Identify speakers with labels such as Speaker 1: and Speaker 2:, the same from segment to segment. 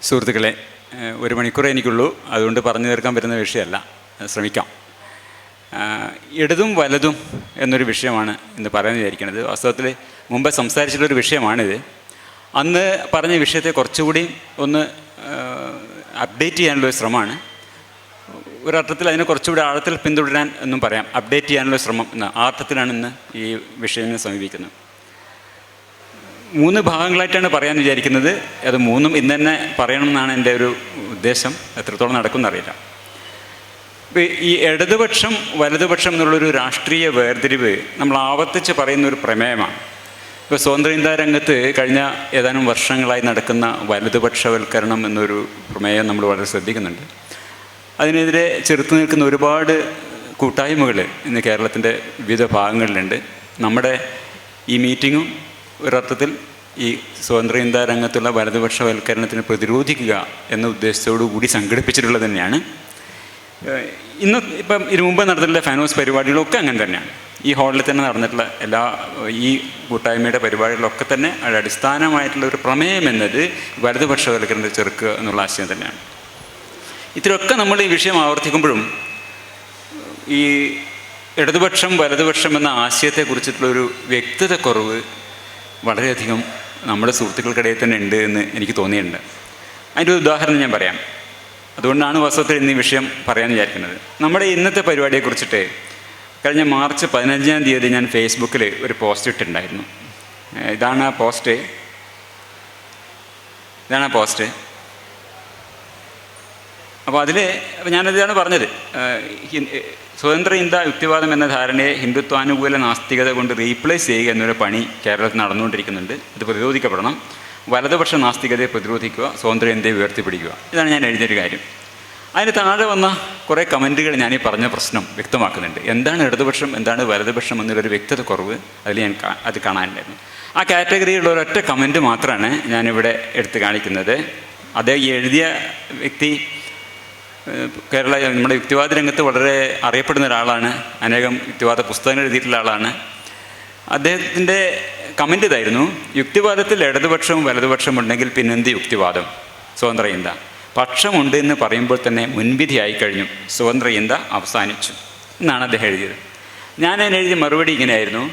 Speaker 1: സുഹൃത്തുക്കളെ, 1 മണിക്കൂറേ എനിക്കുള്ളൂ. അതുകൊണ്ട് പറഞ്ഞു തീർക്കാൻ പറ്റുന്ന വിഷയമല്ല, ശ്രമിക്കാം. ഇടതും വലതും എന്നൊരു വിഷയമാണ് ഇന്ന് പറയാൻ വിചാരിക്കുന്നത്. വാസ്തവത്തിൽ മുമ്പ് സംസാരിച്ചിട്ടുള്ളൊരു വിഷയമാണിത്. അന്ന് പറഞ്ഞ വിഷയത്തെ കുറച്ചുകൂടി ഒന്ന് അപ്ഡേറ്റ് ചെയ്യാനുള്ളൊരു ശ്രമമാണ്. ഒരർത്ഥത്തിൽ അതിനെ കുറച്ചുകൂടി ആഴത്തിൽ പിന്തുടരാൻ എന്നും പറയാം. അപ്ഡേറ്റ് ചെയ്യാനുള്ള ശ്രമം എന്ന അർത്ഥത്തിലാണ് ഇന്ന് ഈ വിഷയങ്ങളെ സമീപിക്കുന്നത്. 3 ഭാഗങ്ങളായിട്ടാണ് പറയാൻ വിചാരിക്കുന്നത്. അത് 3ഉം ഇന്ന് തന്നെ പറയണമെന്നാണ് എൻ്റെ ഒരു ഉദ്ദേശം. എത്രത്തോളം നടക്കുമെന്നറിയില്ല. ഇപ്പോൾ ഈ ഇടതുപക്ഷം വലതുപക്ഷം എന്നുള്ളൊരു രാഷ്ട്രീയ വേർതിരിവ് നമ്മൾ ആവർത്തിച്ച് പറയുന്നൊരു പ്രമേയമാണ്. ഇപ്പോൾ സ്വതന്ത്ര ഇന്ത്യ രംഗത്ത് കഴിഞ്ഞ ഏതാനും വർഷങ്ങളായി നടക്കുന്ന വലതുപക്ഷവൽക്കരണം എന്നൊരു പ്രമേയം നമ്മൾ വളരെ ശ്രദ്ധിക്കുന്നുണ്ട്. അതിനെതിരെ ചെറുത്തു നിൽക്കുന്ന ഒരുപാട് കൂട്ടായ്മകൾ ഇന്ന് കേരളത്തിൻ്റെ വിവിധ ഭാഗങ്ങളിലുണ്ട്. നമ്മുടെ ഈ മീറ്റിങ്ങും ഒരർത്ഥത്തിൽ ഈ സ്വതന്ത്ര ഇന്ത്യ രംഗത്തുള്ള വലതുപക്ഷവൽക്കരണത്തിന് പ്രതിരോധിക്കുക എന്ന ഉദ്ദേശത്തോടു കൂടി സംഘടിപ്പിച്ചിട്ടുള്ളത് തന്നെയാണ്. ഇപ്പം ഇതിനു മുമ്പ് നടന്നിട്ടുള്ള ഫാനോസ് പരിപാടികളൊക്കെ അങ്ങനെ തന്നെയാണ്. ഈ ഹാളിൽ തന്നെ നടന്നിട്ടുള്ള എല്ലാ ഈ കൂട്ടായ്മയുടെ പരിപാടികളൊക്കെ തന്നെ അടിസ്ഥാനമായിട്ടുള്ള ഒരു പ്രമേയം എന്നത് വലതുപക്ഷവൽക്കരണത്തെ ചെറുക്കുക എന്നുള്ള ആശയം തന്നെയാണ്. ഇത്രയൊക്കെ നമ്മൾ ഈ വിഷയം ആവർത്തിക്കുമ്പോഴും ഈ ഇടതുപക്ഷം വലതുപക്ഷം എന്ന ആശയത്തെക്കുറിച്ചിട്ടുള്ളൊരു വ്യക്തതക്കുറവ് വളരെയധികം നമ്മുടെ സുഹൃത്തുക്കൾക്കിടയിൽ തന്നെ ഉണ്ട് എന്ന് എനിക്ക് തോന്നിയിട്ടുണ്ട്. അതിൻ്റെ ഒരു ഉദാഹരണം ഞാൻ പറയാം. അതുകൊണ്ടാണ് വാസ്തവത്തിൽ ഇന്ന് ഈ വിഷയം പറയാൻ വിചാരിക്കുന്നത്. നമ്മുടെ ഇന്നത്തെ പരിപാടിയെക്കുറിച്ചിട്ട് കഴിഞ്ഞ മാർച്ച് 15-ാം തീയതി ഞാൻ ഫേസ്ബുക്കിൽ ഒരു പോസ്റ്റ് ഇട്ടിട്ടുണ്ടായിരുന്നു. ഇതാണ് ആ പോസ്റ്റ്. അപ്പോൾ ഞാനതാണ് പറഞ്ഞത്. സ്വതന്ത്ര ഇന്ത്യ യുക്തിവാദം എന്ന ധാരണയെ ഹിന്ദുത്വാനുകൂല നാസ്തികത കൊണ്ട് റീപ്ലേസ് ചെയ്യുക എന്നൊരു പണി കേരളത്തിൽ നടന്നുകൊണ്ടിരിക്കുന്നുണ്ട്. ഇത് പ്രതിരോധിക്കപ്പെടണം. വലതുപക്ഷ നാസ്തികതയെ പ്രതിരോധിക്കുക, സ്വതന്ത്ര ഇന്ത്യയെ ഉയർത്തിപ്പിടിക്കുക. ഇതാണ് ഞാൻ എഴുതിയൊരു കാര്യം. അതിന് താഴെ വന്ന കുറേ കമൻറ്റുകൾ ഞാൻ ഈ പറഞ്ഞ പ്രശ്നം വ്യക്തമാക്കുന്നുണ്ട്. എന്താണ് ഇടതുപക്ഷം, എന്താണ് വലതുപക്ഷം എന്നുള്ളൊരു വ്യക്തത കുറവ് അതിൽ ഞാൻ കാണാനുണ്ടായിരുന്നു. ആ കാറ്റഗറിയിലുള്ള ഒരൊറ്റ കമൻറ്റ് മാത്രമാണ് ഞാനിവിടെ എടുത്ത് കാണിക്കുന്നത്. അത് എഴുതിയ വ്യക്തി നമ്മുടെ യുക്തിവാദ രംഗത്ത് വളരെ അറിയപ്പെടുന്ന ഒരാളാണ്. അനേകം യുക്തിവാദ പുസ്തകങ്ങൾ എഴുതിയിട്ടുള്ള ആളാണ്. അദ്ദേഹത്തിൻ്റെ കമൻ്റ് ഇതായിരുന്നു: യുക്തിവാദത്തിൽ ഇടതുപക്ഷവും വലതുപക്ഷവും ഉണ്ടെങ്കിൽ പിന്നെന്ത് യുക്തിവാദം? സ്വതന്ത്ര ഇന്ത്യ പക്ഷമുണ്ട് എന്ന് പറയുമ്പോൾ തന്നെ മുൻവിധിയായി കഴിഞ്ഞു, സ്വതന്ത്ര ഇന്ത്യ അവസാനിച്ചു എന്നാണ് അദ്ദേഹം എഴുതിയത്. ഞാൻ അതിനെഴുതിയ മറുപടി ഇങ്ങനെയായിരുന്നു: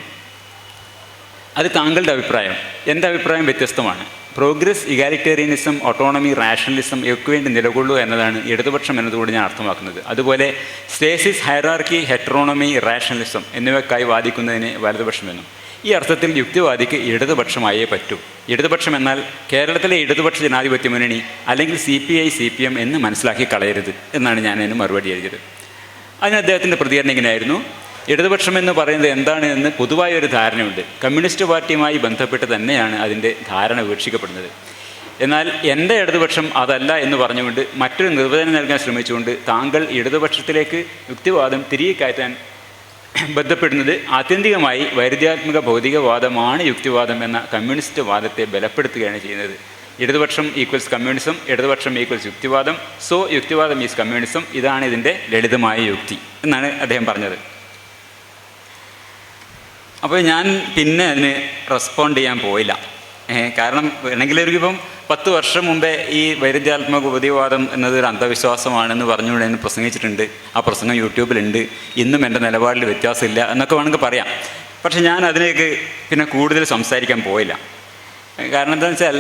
Speaker 1: അത് താങ്കളുടെ അഭിപ്രായം, എൻ്റെ അഭിപ്രായം വ്യത്യസ്തമാണ്. പ്രോഗ്രസ്, ഇഗാലിറ്റേറിയനിസം, ഓട്ടോണമി, റാഷണലിസം ഇവയ്ക്ക് വേണ്ടി നിലകൊള്ളുക എന്നതാണ് ഇടതുപക്ഷം എന്നതുകൊണ്ട് ഞാൻ അർത്ഥമാക്കുന്നത്. അതുപോലെ സ്റ്റേസിസ്, ഹൈറാർക്കി, ഹെറ്ററോണമി, റാഷണലിസം എന്നിവയ്ക്കായി വാദിക്കുന്നതിന് വലതുപക്ഷമെന്നും. ഈ അർത്ഥത്തിൽ യുക്തിവാദിക്ക് ഇടതുപക്ഷമായേ പറ്റൂ. ഇടതുപക്ഷം എന്നാൽ കേരളത്തിലെ ഇടതുപക്ഷ ജനാധിപത്യ മുന്നണി അല്ലെങ്കിൽ CPI CPM എന്ന് മനസ്സിലാക്കി കളയരുത് എന്നാണ് ഞാൻ അതിന് മറുപടി എഴുതിയത്. അതിന് അദ്ദേഹത്തിൻ്റെ പ്രതികരണം ഇങ്ങനെയായിരുന്നു: ഇടതുപക്ഷം എന്ന് പറയുന്നത് എന്താണ് എന്ന് പൊതുവായൊരു ധാരണയുണ്ട്. കമ്മ്യൂണിസ്റ്റ് പാർട്ടിയുമായി ബന്ധപ്പെട്ട് തന്നെയാണ് അതിൻ്റെ ധാരണ വീക്ഷിക്കപ്പെടുന്നത്. എന്നാൽ എൻ്റെ ഇടതുപക്ഷം അതല്ല എന്ന് പറഞ്ഞുകൊണ്ട് മറ്റൊരു നിർവചനം നൽകാൻ ശ്രമിച്ചുകൊണ്ട് താങ്കൾ ഇടതുപക്ഷത്തിലേക്ക് യുക്തിവാദം തിരികെ കയറ്റാൻ ബന്ധപ്പെടുന്നത് ആത്യന്തികമായി വൈരുദ്ധ്യാത്മക ഭൗതികവാദമാണ് യുക്തിവാദം എന്ന കമ്മ്യൂണിസ്റ്റ് വാദത്തെ ബലപ്പെടുത്തുകയാണ് ചെയ്യുന്നത്. ഇടതുപക്ഷം ഈക്വൽസ് കമ്മ്യൂണിസം, ഇടതുപക്ഷം ഈക്വൽസ് യുക്തിവാദം, സോ യുക്തിവാദം ഈസ് കമ്മ്യൂണിസം. ഇതാണ് ഇതിൻ്റെ ലളിതമായ യുക്തി എന്നാണ് അദ്ദേഹം പറഞ്ഞത്. അപ്പോൾ ഞാൻ പിന്നെ അതിന് റെസ്പോണ്ട് ചെയ്യാൻ പോയില്ല. കാരണം വേണമെങ്കിൽ ഇപ്പം 10 വർഷം മുമ്പേ ഈ വൈരുദ്ധ്യാത്മക ഭൗതികവാദം എന്നതൊരു അന്ധവിശ്വാസമാണെന്ന് പറഞ്ഞുകൊണ്ട് ഞാൻ പ്രസംഗിച്ചിട്ടുണ്ട്. ആ പ്രസംഗം യൂട്യൂബിലുണ്ട്. ഇന്നും എൻ്റെ നിലപാടിൽ വ്യത്യാസമില്ല എന്നൊക്കെ വേണമെങ്കിൽ പറയാം. പക്ഷെ ഞാൻ അതിലേക്ക് പിന്നെ കൂടുതൽ സംസാരിക്കാൻ പോയില്ല. കാരണം എന്താണെന്ന് വെച്ചാൽ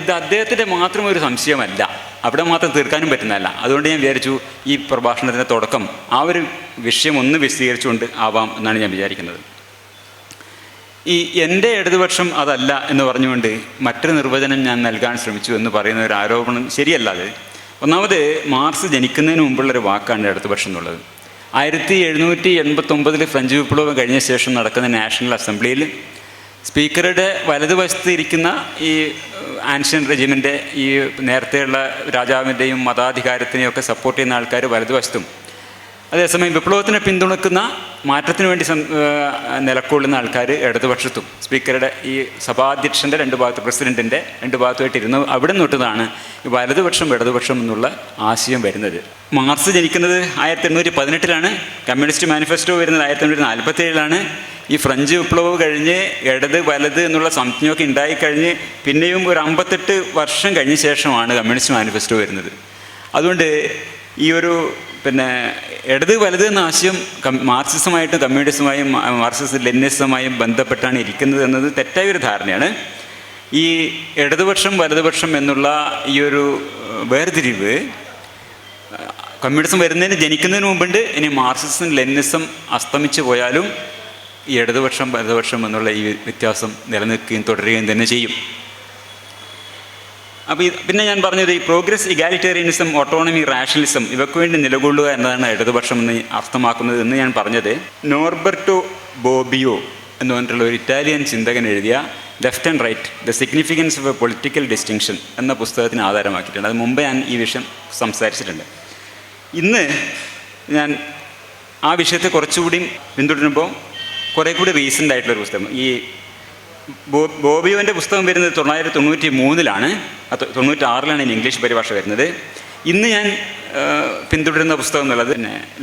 Speaker 1: ഇത് അദ്ദേഹത്തിൻ്റെ മാത്രം ഒരു സംശയമല്ല, അവിടെ മാത്രം തീർക്കാനും പറ്റുന്നതല്ല. അതുകൊണ്ട് ഞാൻ വിചാരിച്ചു ഈ പ്രഭാഷണത്തിൻ്റെ തുടക്കം ആ ഒരു വിഷയം ഒന്ന് വിശദീകരിച്ചുകൊണ്ട് ആവാം എന്നാണ് ഞാൻ വിചാരിക്കുന്നത്. ഈ എൻ്റെ ഇടതുപക്ഷം അതല്ല എന്ന് പറഞ്ഞുകൊണ്ട് മറ്റൊരു നിർവചനം ഞാൻ നൽകാൻ ശ്രമിച്ചു എന്ന് പറയുന്ന ഒരു ആരോപണം ശരിയല്ലാതെ. ഒന്നാമത്, മാർക്സ് ജനിക്കുന്നതിന് മുമ്പുള്ളൊരു വാക്കാണ് ഇടതുപക്ഷം എന്നുള്ളത്. 1789 ഫ്രഞ്ച് വിപ്ലവം കഴിഞ്ഞ ശേഷം നടക്കുന്ന നാഷണൽ അസംബ്ലിയിൽ സ്പീക്കറുടെ വലതുവശത്ത് ഇരിക്കുന്ന ഈ ആൻഷ്യൻ റെജിമിൻ്റെ ഈ നേരത്തെയുള്ള രാജാവിൻ്റെയും മതാധികാരത്തിനെയും ഒക്കെ സപ്പോർട്ട് ചെയ്യുന്ന ആൾക്കാർ വലതുവശത്തും, അതേസമയം വിപ്ലവത്തിനെ പിന്തുണക്കുന്ന മാറ്റത്തിന് വേണ്ടി നിലകൊള്ളുന്ന ആൾക്കാർ ഇടതുപക്ഷത്തും സ്പീക്കറുടെ ഈ സഭാധ്യക്ഷൻ്റെ രണ്ട് ഭാഗത്ത് പ്രസിഡൻറ്റിൻ്റെ രണ്ട് ഭാഗത്തുമായിട്ട് ഇരുന്ന് അവിടെ നിന്നിട്ടതാണ് ഈ വലതുപക്ഷം ഇടതുപക്ഷം എന്നുള്ള ആശയം വരുന്നത്. മാർക്സ് ജനിക്കുന്നത് 1818 കമ്മ്യൂണിസ്റ്റ് മാനിഫെസ്റ്റോ വരുന്നത് 1847 ഈ ഫ്രഞ്ച് വിപ്ലവം കഴിഞ്ഞ് ഇടത് വലത് എന്നുള്ള സംജ്ഞയൊക്കെ ഉണ്ടായിക്കഴിഞ്ഞ് പിന്നെയും ഒരു 58 വർഷം കഴിഞ്ഞ ശേഷമാണ് കമ്മ്യൂണിസ്റ്റ് മാനിഫെസ്റ്റോ വരുന്നത്. അതുകൊണ്ട് ഈ ഒരു ഇടത് വലത് എന്ന ആശയം മാർക്സിസമായിട്ടും കമ്മ്യൂണിസമായും മാർക്സിസം ലെനിനിസമായും ബന്ധപ്പെട്ടാണ് ഇരിക്കുന്നത് എന്നത് തെറ്റായൊരു ധാരണയാണ്. ഈ ഇടതുപക്ഷം വലതുപക്ഷം എന്നുള്ള ഈ ഒരു വേർതിരിവ് കമ്മ്യൂണിസം ജനിക്കുന്നതിന് മുമ്പുണ്ട്. ഇനി മാർക്സിസം ലെനിനിസം അസ്തമിച്ചു പോയാലും ഈ ഇടതുപക്ഷം വലതുപക്ഷം എന്നുള്ള ഈ വ്യത്യാസം നിലനിൽക്കുകയും തുടരുകയും തന്നെ ചെയ്യും. അപ്പോൾ പിന്നെ ഞാൻ പറഞ്ഞത് ഈ പ്രോഗ്രസ്, ഇഗാലിറ്റേറിയനിസം, ഓട്ടോണമി, റാഷണലിസം ഇവയ്ക്ക് വേണ്ടി നിലകൊള്ളുക എന്നതാണ് ഇടതുപക്ഷം എന്ന് അർത്ഥമാക്കുന്നത് എന്ന് ഞാൻ പറഞ്ഞത് നോർബർട്ടോ ബോബിയോ എന്ന് പറഞ്ഞിട്ടുള്ള ഒരു ഇറ്റാലിയൻ ചിന്തകൻ എഴുതിയ left and write the significance of A political distinction എന്ന പുസ്തകത്തിന് ആധാരമാക്കിയിട്ടുണ്ട്. അത് മുമ്പേ ഞാൻ ഈ വിഷയം സംസാരിച്ചിട്ടുണ്ട്. ഇന്ന് ഞാൻ ആ വിഷയത്തെ കുറച്ചുകൂടി പിന്തുടരുമ്പോൾ കുറേ കൂടി റീസെൻ്റ് ആയിട്ടുള്ളൊരു പുസ്തകം, ഈ ബോബിയോൻ്റെ പുസ്തകം വരുന്നത് 1993 96 ഇംഗ്ലീഷ് പരിഭാഷ വരുന്നത്. ഇന്ന് ഞാൻ പിന്തുടരുന്ന പുസ്തകം എന്നുള്ളത്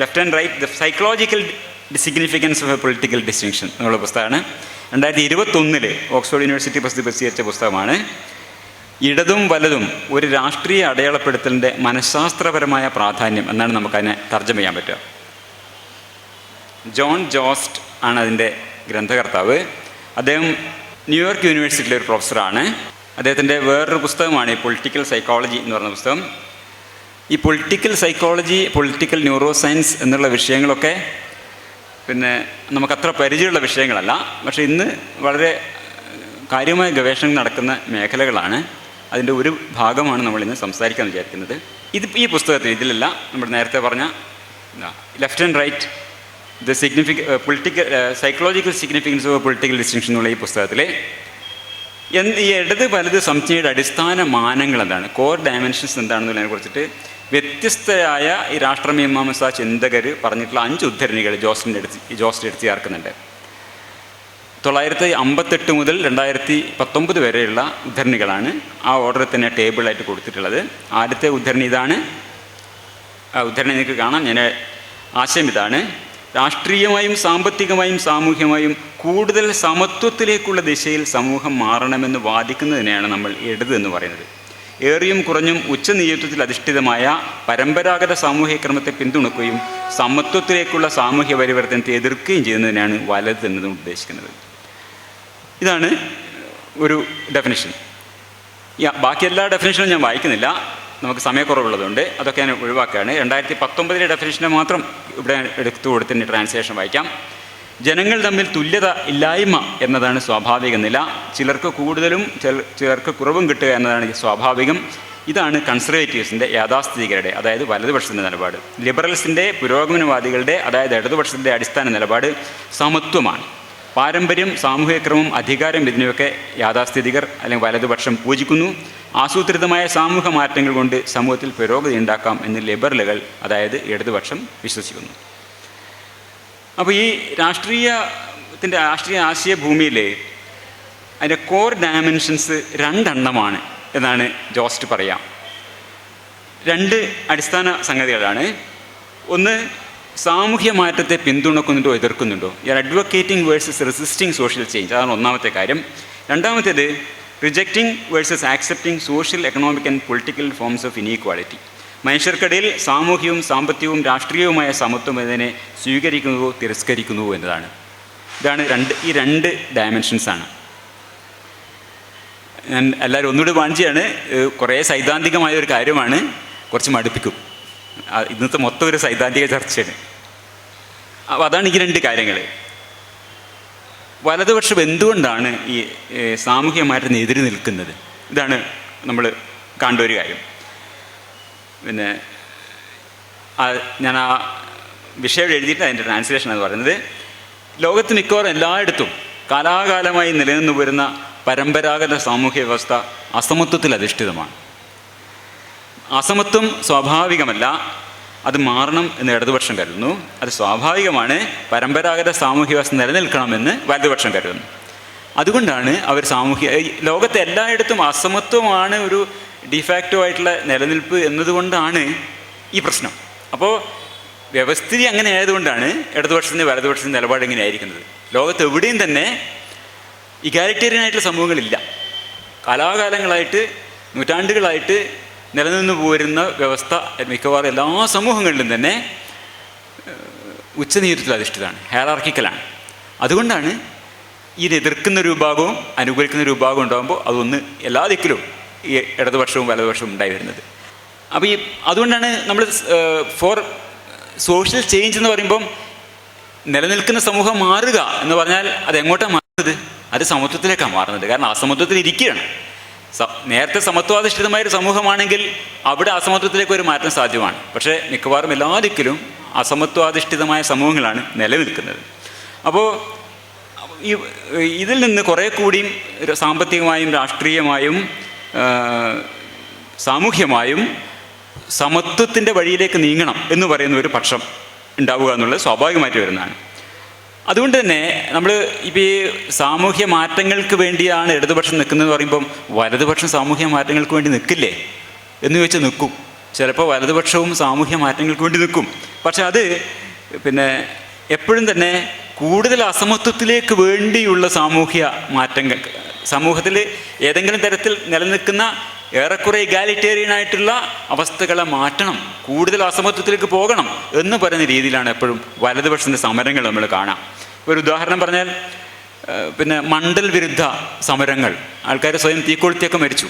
Speaker 1: left and write the psychological significance of A political distinction എന്നുള്ള പുസ്തകമാണ്. 2021 ഓക്സ്ഫോർഡ് യൂണിവേഴ്സിറ്റി പ്രസിദ്ധീകരിച്ച പുസ്തകമാണ്. ഇടതും വലതും ഒരു രാഷ്ട്രീയ അടയാളപ്പെടുത്തലിൻ്റെ മനഃശാസ്ത്രപരമായ പ്രാധാന്യം എന്നാണ് നമുക്കതിനെ തർജ്ജമ ചെയ്യാൻ പറ്റുക. ജോൺ ജോസ്റ്റ് ആണ് അതിൻ്റെ ഗ്രന്ഥകർത്താവ്. അദ്ദേഹം ന്യൂയോർക്ക് യൂണിവേഴ്സിറ്റിയിലെ ഒരു പ്രൊഫസറാണ്. അദ്ദേഹത്തിൻ്റെ വേറൊരു പുസ്തകമാണ് ഈ പൊളിറ്റിക്കൽ സൈക്കോളജി എന്ന് പറയുന്ന പുസ്തകം. ഈ political psychology, political neuro science എന്നുള്ള വിഷയങ്ങളൊക്കെ നമുക്കത്ര പരിചയമുള്ള വിഷയങ്ങളല്ല. പക്ഷേ ഇന്ന് വളരെ കാര്യമായ ഗവേഷണം നടക്കുന്ന മേഖലകളാണ്. അതിൻ്റെ ഒരു ഭാഗമാണ് നമ്മളിന്ന് സംസാരിക്കാൻ വിചാരിക്കുന്നത്. ഈ പുസ്തകത്തിൽ ഇതിലല്ല, നമ്മൾ നേരത്തെ പറഞ്ഞ left and write the political psychological significance of political distinction എന്നുള്ള ഈ പുസ്തകത്തിൽ ഈ ഇടത് വലത് സംജ്ഞയുടെ അടിസ്ഥാന മാനങ്ങൾ എന്താണ്, കോർ ഡയമെൻഷൻസ് എന്താണെന്നുള്ളതിനെ കുറിച്ചിട്ട് വ്യത്യസ്തരായ ഈ രാഷ്ട്രമീമാംസാ ചിന്തകർ പറഞ്ഞിട്ടുള്ള 5 ഉദ്ധരണികൾ ജോസ്റ്റ് എടുത്ത് ചേർക്കുന്നുണ്ട്. 1958 മുതൽ 2019 വരെയുള്ള ഉദ്ധരണികളാണ് ആ ഓർഡറിൽ തന്നെ ടേബിളായിട്ട് കൊടുത്തിട്ടുള്ളത്. ആദ്യത്തെ ഉദ്ധരണി ഇതാണ്. ആ ഉദ്ധരണി നിങ്ങൾക്ക് കാണാം. ഞാൻ ആശയം ഇതാണ്: രാഷ്ട്രീയമായും സാമ്പത്തികമായും സാമൂഹ്യമായും കൂടുതൽ സമത്വത്തിലേക്കുള്ള ദിശയിൽ സമൂഹം മാറണമെന്ന് വാദിക്കുന്നതിനെയാണ് നമ്മൾ ഇടത് എന്ന് പറയുന്നത്. ഏറിയും കുറഞ്ഞും ഉച്ചനീചത്വത്തിൽ അധിഷ്ഠിതമായ പരമ്പരാഗത സാമൂഹ്യ ക്രമത്തെ പിന്തുണക്കുകയും സമത്വത്തിലേക്കുള്ള സാമൂഹ്യ പരിവർത്തനത്തെ എതിർക്കുകയും ചെയ്യുന്നതിനാണ് വലത് എന്നതും ഉദ്ദേശിക്കുന്നത്. ഇതാണ് ഒരു ഡെഫിനിഷൻ. ബാക്കി എല്ലാ ഡെഫിനിഷനും ഞാൻ വായിക്കുന്നില്ല, നമുക്ക് സമയക്കുറവുള്ളതുകൊണ്ട് അതൊക്കെ ഞാൻ ഒഴിവാക്കുകയാണ്. 2019 ഡെഫിനിഷനെ മാത്രം ഇവിടെ എടുത്തു കൊടുത്തതിന് ട്രാൻസ്ലേഷൻ വായിക്കാം. ജനങ്ങൾ തമ്മിൽ തുല്യത ഇല്ലായ്മ എന്നതാണ് സ്വാഭാവിക നില. ചിലർക്ക് കൂടുതലും ചിലർക്ക് കുറവും കിട്ടുക എന്നതാണ് സ്വാഭാവികം. ഇതാണ് കൺസർവേറ്റീവ്സിൻ്റെ, യാഥാസ്ഥിതികരുടെ, അതായത് വലതുപക്ഷത്തിൻ്റെ നിലപാട്. ലിബറൽസിൻ്റെ, പുരോഗമനവാദികളുടെ, അതായത് ഇടതുപക്ഷത്തിൻ്റെ അടിസ്ഥാന നിലപാട് സമത്വമാണ്. പാരമ്പര്യം, സാമൂഹ്യക്രമം, അധികാരം ഇതിനെയൊക്കെ യാഥാസ്ഥിതികർ അല്ലെങ്കിൽ വലതുപക്ഷം പൂജിക്കുന്നു. ആസൂത്രിതമായ സാമൂഹ്യ മാറ്റങ്ങൾ കൊണ്ട് സമൂഹത്തിൽ പുരോഗതി ഉണ്ടാക്കാം എന്ന് ലിബറലുകൾ, അതായത് ഇടതുപക്ഷം, വിശ്വസിക്കുന്നു. അപ്പോൾ ഈ രാഷ്ട്രീയ ആശയ ഭൂമിയിൽ അതിൻ്റെ കോർ ഡയമെൻഷൻസ് 2 എന്നാണ് ജോസ്റ്റ് പറയാം. 2 അടിസ്ഥാന സംഗതികളാണ്. ഒന്ന്, സാമൂഹ്യ മാറ്റത്തെ പിന്തുണക്കുന്നുണ്ടോ എതിർക്കുന്നുണ്ടോ. You are advocating versus resisting social change, അതാണ് ഒന്നാമത്തെ കാര്യം. രണ്ടാമത്തേത് rejecting versus accepting social, economic and political forms of inequality. മനുഷ്യർക്കിടയിൽ സാമൂഹ്യവും സാമ്പത്തികവും രാഷ്ട്രീയവുമായ സമത്വം എന്നതിനെ സ്വീകരിക്കുന്നുവോ തിരസ്കരിക്കുന്നുവോ എന്നതാണ്. ഇതാണ് ഈ 2 ഡയമെൻഷൻസാണ്. ഞാൻ എല്ലാവരും ഒന്നുകൂടി വാങ്ങിച്ചാണ്. കുറേ സൈദ്ധാന്തികമായ ഒരു കാര്യമാണ്, കുറച്ച് മടുപ്പിക്കും. ഇന്നത്തെ മൊത്തം ഒരു സൈദ്ധാന്തിക ചർച്ചയാണ്. അപ്പോൾ അതാണ് ഈ 2 കാര്യങ്ങൾ. വലതുപക്ഷം എന്തുകൊണ്ടാണ് ഈ സാമൂഹ്യ മാറ്റത്തിന് എതിര് നിൽക്കുന്നത്? ഇതാണ് നമ്മൾ കണ്ട ഒരു കാര്യം. ഞാൻ ആ വിഷയം എഴുതിയിട്ട് അതിൻ്റെ ട്രാൻസ്ലേഷൻ എന്ന് പറയുന്നത്, ലോകത്ത് മിക്കവാറും എല്ലായിടത്തും കാലാകാലമായി നിലനിന്നു വരുന്ന പരമ്പരാഗത സാമൂഹ്യ വ്യവസ്ഥ അസമത്വത്തിൽ അധിഷ്ഠിതമാണ്. അസമത്വം സ്വാഭാവികമല്ല. അത് മാറണം എന്ന് ഇടതുപക്ഷം കരുതുന്നു. അത് സ്വാഭാവികമാണ്, പരമ്പരാഗത സാമൂഹ്യ വ്യവസ്ഥ നിലനിൽക്കണമെന്ന് വലതുപക്ഷം കരുതുന്നു. അതുകൊണ്ടാണ് അവർ ലോകത്തെ എല്ലായിടത്തും അസമത്വമാണ് ഒരു ഡിഫാക്റ്റോ ആയിട്ടുള്ള നിലനിൽപ്പ് എന്നതുകൊണ്ടാണ് ഈ പ്രശ്നം. അപ്പോൾ വ്യവസ്ഥിതി അങ്ങനെ ആയതുകൊണ്ടാണ് ഇടതുപക്ഷത്തിൻ്റെ വലതുപക്ഷത്തിൻ്റെ നിലപാട് ഇങ്ങനെ ആയിരിക്കുന്നത്. ലോകത്ത് എവിടെയും തന്നെ ഇഗാലിറ്റേറിയൻ ആയിട്ടുള്ള സമൂഹങ്ങളില്ല. കാലാകാലങ്ങളായിട്ട് നൂറ്റാണ്ടുകളായിട്ട് നിലനിന്ന് പോരുന്ന വ്യവസ്ഥ മിക്കവാറും എല്ലാ സമൂഹങ്ങളിലും തന്നെ ഉച്ചനീചത്വത്തിൽ അധിഷ്ഠിതമാണ്, ഹയറാർക്കിക്കലാണ്. അതുകൊണ്ടാണ് ഇതിനെ എതിർക്കുന്ന ഒരു വിഭാഗവും അനുകൂലിക്കുന്ന ഒരു വിഭാഗവും ഉണ്ടാകുമ്പോൾ അതൊന്ന് എല്ലാ ദിക്കിലും ഈ ഇടതുപക്ഷവും വലതുപക്ഷവും ഉണ്ടായി വരുന്നത്. അപ്പോൾ അതുകൊണ്ടാണ് നമ്മൾ ഫോർ സോഷ്യൽ ചേഞ്ച് എന്ന് പറയുമ്പം നിലനിൽക്കുന്ന സമൂഹം മാറുക എന്ന് പറഞ്ഞാൽ അത് എങ്ങോട്ടാണ് മാറുന്നത്? അത് സമത്വത്തിലേക്കാണ് മാറുന്നത്. കാരണം അസമത്വത്തിൽ ഇരിക്കുകയാണ്. നേരത്തെ സമത്വാധിഷ്ഠിതമായൊരു സമൂഹമാണെങ്കിൽ അവിടെ അസമത്വത്തിലേക്ക് ഒരു മാറ്റം സാധ്യമാണ്. പക്ഷേ മിക്കവാറും എല്ലാ ദിക്കിലും അസമത്വാധിഷ്ഠിതമായ സമൂഹങ്ങളാണ് നിലനിൽക്കുന്നത്. അപ്പോൾ ഇതിൽ നിന്ന് കുറേ കൂടിയും സാമ്പത്തികമായും രാഷ്ട്രീയമായും സാമൂഹ്യമായും സമത്വത്തിൻ്റെ വഴിയിലേക്ക് നീങ്ങണം എന്ന് പറയുന്ന ഒരു പക്ഷം ഉണ്ടാവുക എന്നുള്ളത് സ്വാഭാവികമായിട്ട് വരുന്നതാണ്. അതുകൊണ്ട് തന്നെ നമ്മൾ ഇപ്പോൾ ഈ സാമൂഹ്യ മാറ്റങ്ങൾക്ക് വേണ്ടിയാണ് ഇടതുപക്ഷം നിൽക്കുന്നത് പറയുമ്പം വലതുപക്ഷം സാമൂഹ്യ മാറ്റങ്ങൾക്ക് വേണ്ടി നിൽക്കില്ലേ എന്ന് ചോദിച്ചാൽ നിൽക്കും. ചിലപ്പോൾ വലതുപക്ഷവും സാമൂഹ്യ മാറ്റങ്ങൾക്ക് വേണ്ടി നിൽക്കും. പക്ഷെ അത് എപ്പോഴും തന്നെ കൂടുതൽ അസമത്വത്തിലേക്ക് വേണ്ടിയുള്ള സാമൂഹ്യ മാറ്റങ്ങൾ, സമൂഹത്തിൽ ഏതെങ്കിലും തരത്തിൽ നിലനിൽക്കുന്ന ഏറെക്കുറെ ഇഗാലിറ്റേറിയൻ ആയിട്ടുള്ള അവസ്ഥകളെ മാറ്റണം, കൂടുതൽ അസമത്വത്തിലേക്ക് പോകണം എന്ന് പറയുന്ന രീതിയിലാണ് എപ്പോഴും വലതുപക്ഷത്തിൻ്റെ സമരങ്ങൾ നമ്മൾ കാണാം. ഒരു ഉദാഹരണം പറഞ്ഞാൽ മണ്ഡൽ വിരുദ്ധ സമരങ്ങൾ, ആൾക്കാർ സ്വയം തീക്കൊളുത്തിയൊക്കെ മരിച്ചു.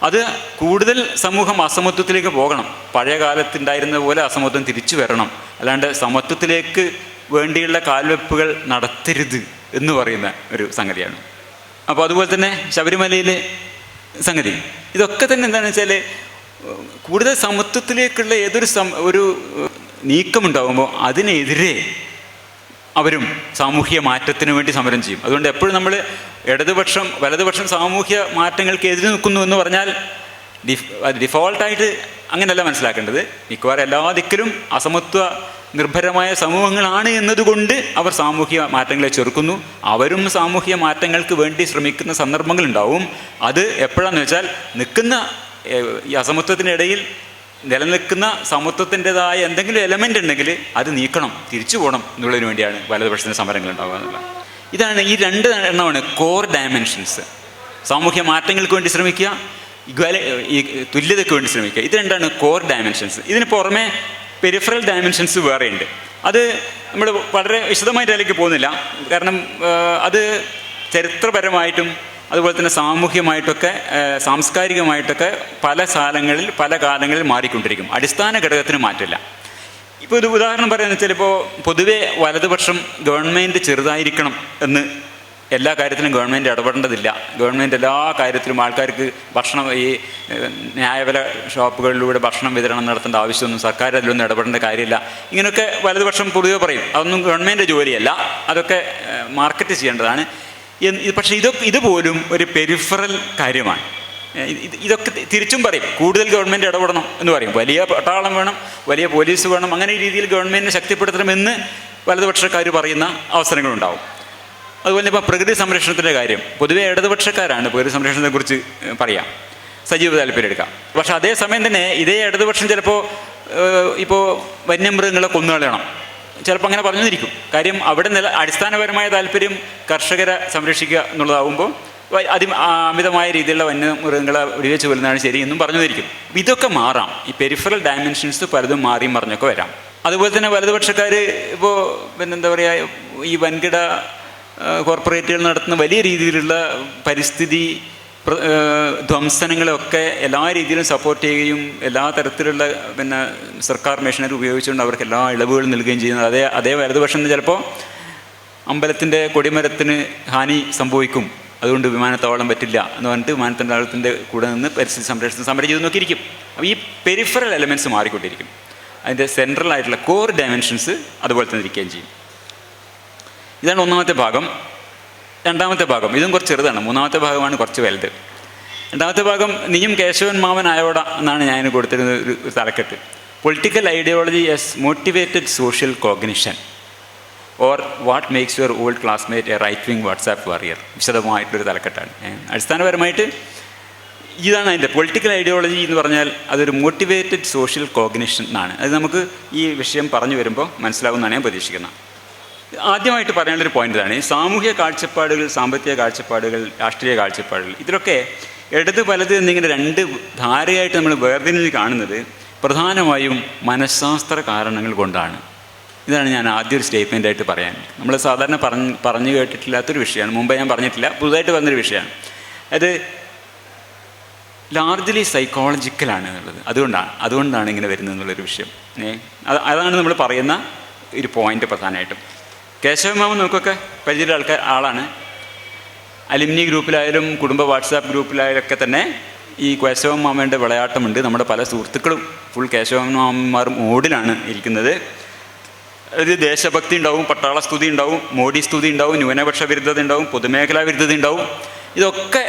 Speaker 1: അത് കൂടുതൽ സമൂഹം അസമത്വത്തിലേക്ക് പോകണം, പഴയ കാലത്തുണ്ടായിരുന്ന പോലെ അസമത്വം തിരിച്ചു വരണം, അല്ലാണ്ട് സമത്വത്തിലേക്ക് വേണ്ടിയുള്ള കാൽവെപ്പുകൾ നടത്തരുത് എന്ന് പറയുന്ന ഒരു സംഗതിയാണ്. അപ്പോൾ അതുപോലെ തന്നെ ശബരിമലയിലെ സംഗതി, ഇതൊക്കെ തന്നെ എന്താണെന്ന് വെച്ചാൽ കൂടുതൽ സമത്വത്തിലേക്കുള്ള ഒരു നീക്കമുണ്ടാകുമ്പോൾ അതിനെതിരെ അവരും സാമൂഹ്യ മാറ്റത്തിന് വേണ്ടി സമരം ചെയ്യും. അതുകൊണ്ട് എപ്പോഴും നമ്മൾ വലതുപക്ഷം സാമൂഹ്യ മാറ്റങ്ങൾക്ക് എതിരെ നിൽക്കുന്നു എന്ന് പറഞ്ഞാൽ ഡിഫോൾട്ടായിട്ട് അങ്ങനെയല്ല മനസ്സിലാക്കേണ്ടത്. മിക്കവാറും എല്ലാ ദിക്കിലും അസമത്വ നിർഭരമായ സമൂഹങ്ങളാണ് എന്നതുകൊണ്ട് അവർ സാമൂഹ്യ മാറ്റങ്ങളെ ചെറുക്കുന്നു. അവരും സാമൂഹ്യ മാറ്റങ്ങൾക്ക് വേണ്ടി ശ്രമിക്കുന്ന സന്ദർഭങ്ങളുണ്ടാവും. അത് എപ്പോഴാണെന്ന് വെച്ചാൽ ഈ അസമത്വത്തിനിടയിൽ നിലനിൽക്കുന്ന സമത്വത്തിൻ്റെതായ എന്തെങ്കിലും എലമെൻ്റ് ഉണ്ടെങ്കിൽ അത് നീക്കണം, തിരിച്ചു പോകണം എന്നുള്ളതിന് വേണ്ടിയാണ് വലതുപക്ഷത്തിൻ്റെ സമരങ്ങൾ ഉണ്ടാവുക എന്നുള്ളത്. ഇതാണ് ഈ രണ്ട് എണ്ണമാണ് കോർ ഡയമെൻഷൻസ്. സാമൂഹ്യ മാറ്റങ്ങൾക്ക് വേണ്ടി ശ്രമിക്കുക, ഈ തുല്യതയ്ക്ക് വേണ്ടി ശ്രമിക്കുക. ഇത് രണ്ടാണ് കോർ ഡയമെൻഷൻസ്. ഇതിന് പുറമെ പെരിഫറൽ ഡയമെൻഷൻസ് വേറെയുണ്ട്. അത് നമ്മൾ വളരെ വിശദമായിട്ട് അതിലേക്ക് പോകുന്നില്ല. കാരണം അത് ചരിത്രപരമായിട്ടും അതുപോലെ തന്നെ സാമൂഹ്യമായിട്ടൊക്കെ സാംസ്കാരികമായിട്ടൊക്കെ പല കാലങ്ങളിൽ മാറിക്കൊണ്ടിരിക്കും. അടിസ്ഥാന ഘടകത്തിന് മാറ്റില്ല. ഇപ്പോൾ ഒരു ഉദാഹരണം പറയുന്നത് വെച്ചാൽ, ഇപ്പോൾ പൊതുവെ വലതുപക്ഷം ഗവൺമെൻറ് ചെറുതായിരിക്കണം എന്ന് എല്ലാ കാര്യത്തിലും ഗവൺമെൻറ് ഇടപെടേണ്ടതില്ല, ഗവൺമെൻറ് എല്ലാ കാര്യത്തിലും ആൾക്കാർക്ക് ഭക്ഷണം, ഈ ന്യായവില ഷോപ്പുകളിലൂടെ ഭക്ഷണം വിതരണം നടത്തേണ്ട ആവശ്യമൊന്നും സർക്കാർ അതിലൊന്നും ഇടപെടേണ്ട കാര്യമില്ല, ഇങ്ങനെയൊക്കെ വലതുപക്ഷം പൊതുവെ പറയും. അതൊന്നും ഗവൺമെൻറ് ജോലിയല്ല, അതൊക്കെ മാർക്കറ്റ് ചെയ്യേണ്ടതാണ്. പക്ഷേ ഇതുപോലും ഒരു പെരിഫറൽ കാര്യമാണ്. ഇതൊക്കെ തിരിച്ചും പറയും, കൂടുതൽ ഗവൺമെൻറ് ഇടപെടണം എന്ന് പറയും, വലിയ പട്ടാളം വേണം, വലിയ പോലീസ് വേണം, അങ്ങനെ രീതിയിൽ ഗവൺമെൻറ്റിനെ ശക്തിപ്പെടുത്തണമെന്ന് വലതുപക്ഷക്കാർ പറയുന്ന അവസരങ്ങളുണ്ടാവും. അതുപോലെ ഇപ്പോൾ പ്രകൃതി സംരക്ഷണത്തിൻ്റെ കാര്യം, പൊതുവെ ഇടതുപക്ഷക്കാരാണ് പ്രകൃതി സംരക്ഷണത്തെക്കുറിച്ച് പറയാം, സജീവ താല്പര്യം എടുക്കാം. പക്ഷേ അതേസമയം തന്നെ ഇതേ ഇടതുപക്ഷം ചിലപ്പോൾ ഇപ്പോൾ വന്യമൃഗങ്ങളെ കൊന്നുകളയണം, ചിലപ്പോൾ അങ്ങനെ പറഞ്ഞിരിക്കും. കാര്യം അവിടെ അടിസ്ഥാനപരമായ താല്പര്യം കർഷകരെ സംരക്ഷിക്കുക എന്നുള്ളതാകുമ്പോൾ അമിതമായ രീതിയിലുള്ള വന്യമൃഗങ്ങളെ വെടിവെച്ച് കൊല്ലുന്നതാണ് ശരി എന്നും പറഞ്ഞിരിക്കും. ഇതൊക്കെ മാറാം. ഈ പെരിഫറൽ ഡയമെൻഷൻസ് പലതും മാറിയും പറഞ്ഞൊക്കെ വരാം. അതുപോലെ തന്നെ വലതുപക്ഷക്കാർ ഇപ്പോൾ എന്താ പറയുക, ഈ വൻകിട കോർപ്പറേറ്റുകൾ നടത്തുന്ന വലിയ രീതിയിലുള്ള പരിസ്ഥിതി ധ്വംസനങ്ങളൊക്കെ എല്ലാ രീതിയിലും സപ്പോർട്ട് ചെയ്യുകയും എല്ലാ തരത്തിലുള്ള സർക്കാർ മെഷീനറി ഉപയോഗിച്ചുകൊണ്ട് അവർക്ക് എല്ലാ ഇളവുകളും നൽകുകയും ചെയ്യുന്നത് അതേ വലതുപക്ഷം ചിലപ്പോൾ അമ്പലത്തിൻ്റെ കൊടിമരത്തിന് ഹാനി സംഭവിക്കും, അതുകൊണ്ട് വിമാനത്താവളം പറ്റില്ല എന്ന് പറഞ്ഞിട്ട് വിമാനത്താവളത്തിൻ്റെ കൂടെ നിന്ന് പരിസ്ഥിതി സംരക്ഷണത്തിന് സമരം ചെയ്ത് നോക്കിയിരിക്കും. അപ്പോൾ ഈ പെരിഫറൽ എലമെൻറ്റ്സ് മാറിക്കൊണ്ടിരിക്കും. അതിൻ്റെ സെൻട്രൽ ആയിട്ടുള്ള കോർ ഡയമെൻഷൻസ് അതുപോലെ തന്നെ ഇരിക്കുകയും ചെയ്യും. ഇതാണ് ഒന്നാമത്തെ ഭാഗം. രണ്ടാമത്തെ ഭാഗം ഇതും കുറച്ച് ചെറുതാണ്. മൂന്നാമത്തെ ഭാഗമാണ് കുറച്ച് വലുത്. രണ്ടാമത്തെ ഭാഗം നീയും കേശവൻ മാവൻ ആയോട എന്നാണ് ഞാൻ കൊടുത്തിരുന്ന ഒരു തലക്കെട്ട്. Political ideology as motivated social cognition or what makes your old classmate a right wing WhatsApp warrior. വിശദമായിട്ടൊരു തലക്കെട്ടാണ്. അടിസ്ഥാനപരമായിട്ട് ഇതാണ് അതിൻ്റെ പൊളിറ്റിക്കൽ ഐഡിയോളജി എന്ന് പറഞ്ഞാൽ അതൊരു മോട്ടിവേറ്റഡ് സോഷ്യൽ കോഗ്നിഷൻ എന്നാണ്. അത് നമുക്ക് ഈ വിഷയം പറഞ്ഞു വരുമ്പോൾ മനസ്സിലാവുമെന്നാണ് ഞാൻ പ്രതീക്ഷിക്കുന്നത്. ആദ്യമായിട്ട് പറയാനുള്ളൊരു പോയിൻ്റ് ഇതാണ്. സാമൂഹ്യ കാഴ്ചപ്പാടുകൾ, സാമ്പത്തിക കാഴ്ചപ്പാടുകൾ, രാഷ്ട്രീയ കാഴ്ചപ്പാടുകൾ, ഇതിലൊക്കെ ഇടത് വലത് എന്നിങ്ങനെ രണ്ട് ധാരയായിട്ട് നമ്മൾ വേർതിരിഞ്ഞ് കാണുന്നത് പ്രധാനമായും മനഃശാസ്ത്ര കാരണങ്ങൾ കൊണ്ടാണ്. ഇതാണ് ഞാൻ ആദ്യം ഒരു സ്റ്റേറ്റ്മെൻറ്റായിട്ട് പറയാൻ. നമ്മൾ സാധാരണ പറഞ്ഞു കേട്ടിട്ടില്ലാത്തൊരു വിഷയമാണ്, മുമ്പേ ഞാൻ പറഞ്ഞിട്ടില്ല, പുതുതായിട്ട് വന്നൊരു വിഷയമാണ്. അത് ലാർജ്ലി സൈക്കോളജിക്കലാണ് എന്നുള്ളത്. അതുകൊണ്ടാണ് ഇങ്ങനെ വരുന്നത് എന്നുള്ളൊരു വിഷയം. അതാണ് നമ്മൾ പറയുന്ന ഒരു പോയിൻ്റ് പ്രധാനമായിട്ടും. കേശവമാമൻ നമുക്കൊക്കെ പരിചയമുള്ള ആളാണ്. അലുമിനി ഗ്രൂപ്പിലായാലും കുടുംബ വാട്സാപ്പ് ഗ്രൂപ്പിലായാലൊക്കെ തന്നെ ഈ കേശവമാമൻ്റെ വിളയാട്ടമുണ്ട്. നമ്മുടെ പല സുഹൃത്തുക്കളും ഫുൾ കേശവമാമന്മാരും മോഡിലാണ് ഇരിക്കുന്നത്. ഒരു ദേശഭക്തി ഉണ്ടാവും, പട്ടാള സ്തുതി ഉണ്ടാവും, മോഡി സ്തുതി ഉണ്ടാവും, ന്യൂനപക്ഷ വിരുദ്ധത ഉണ്ടാവും, പൊതുമേഖലാ വിരുദ്ധത ഉണ്ടാവും. ഇതൊക്കെ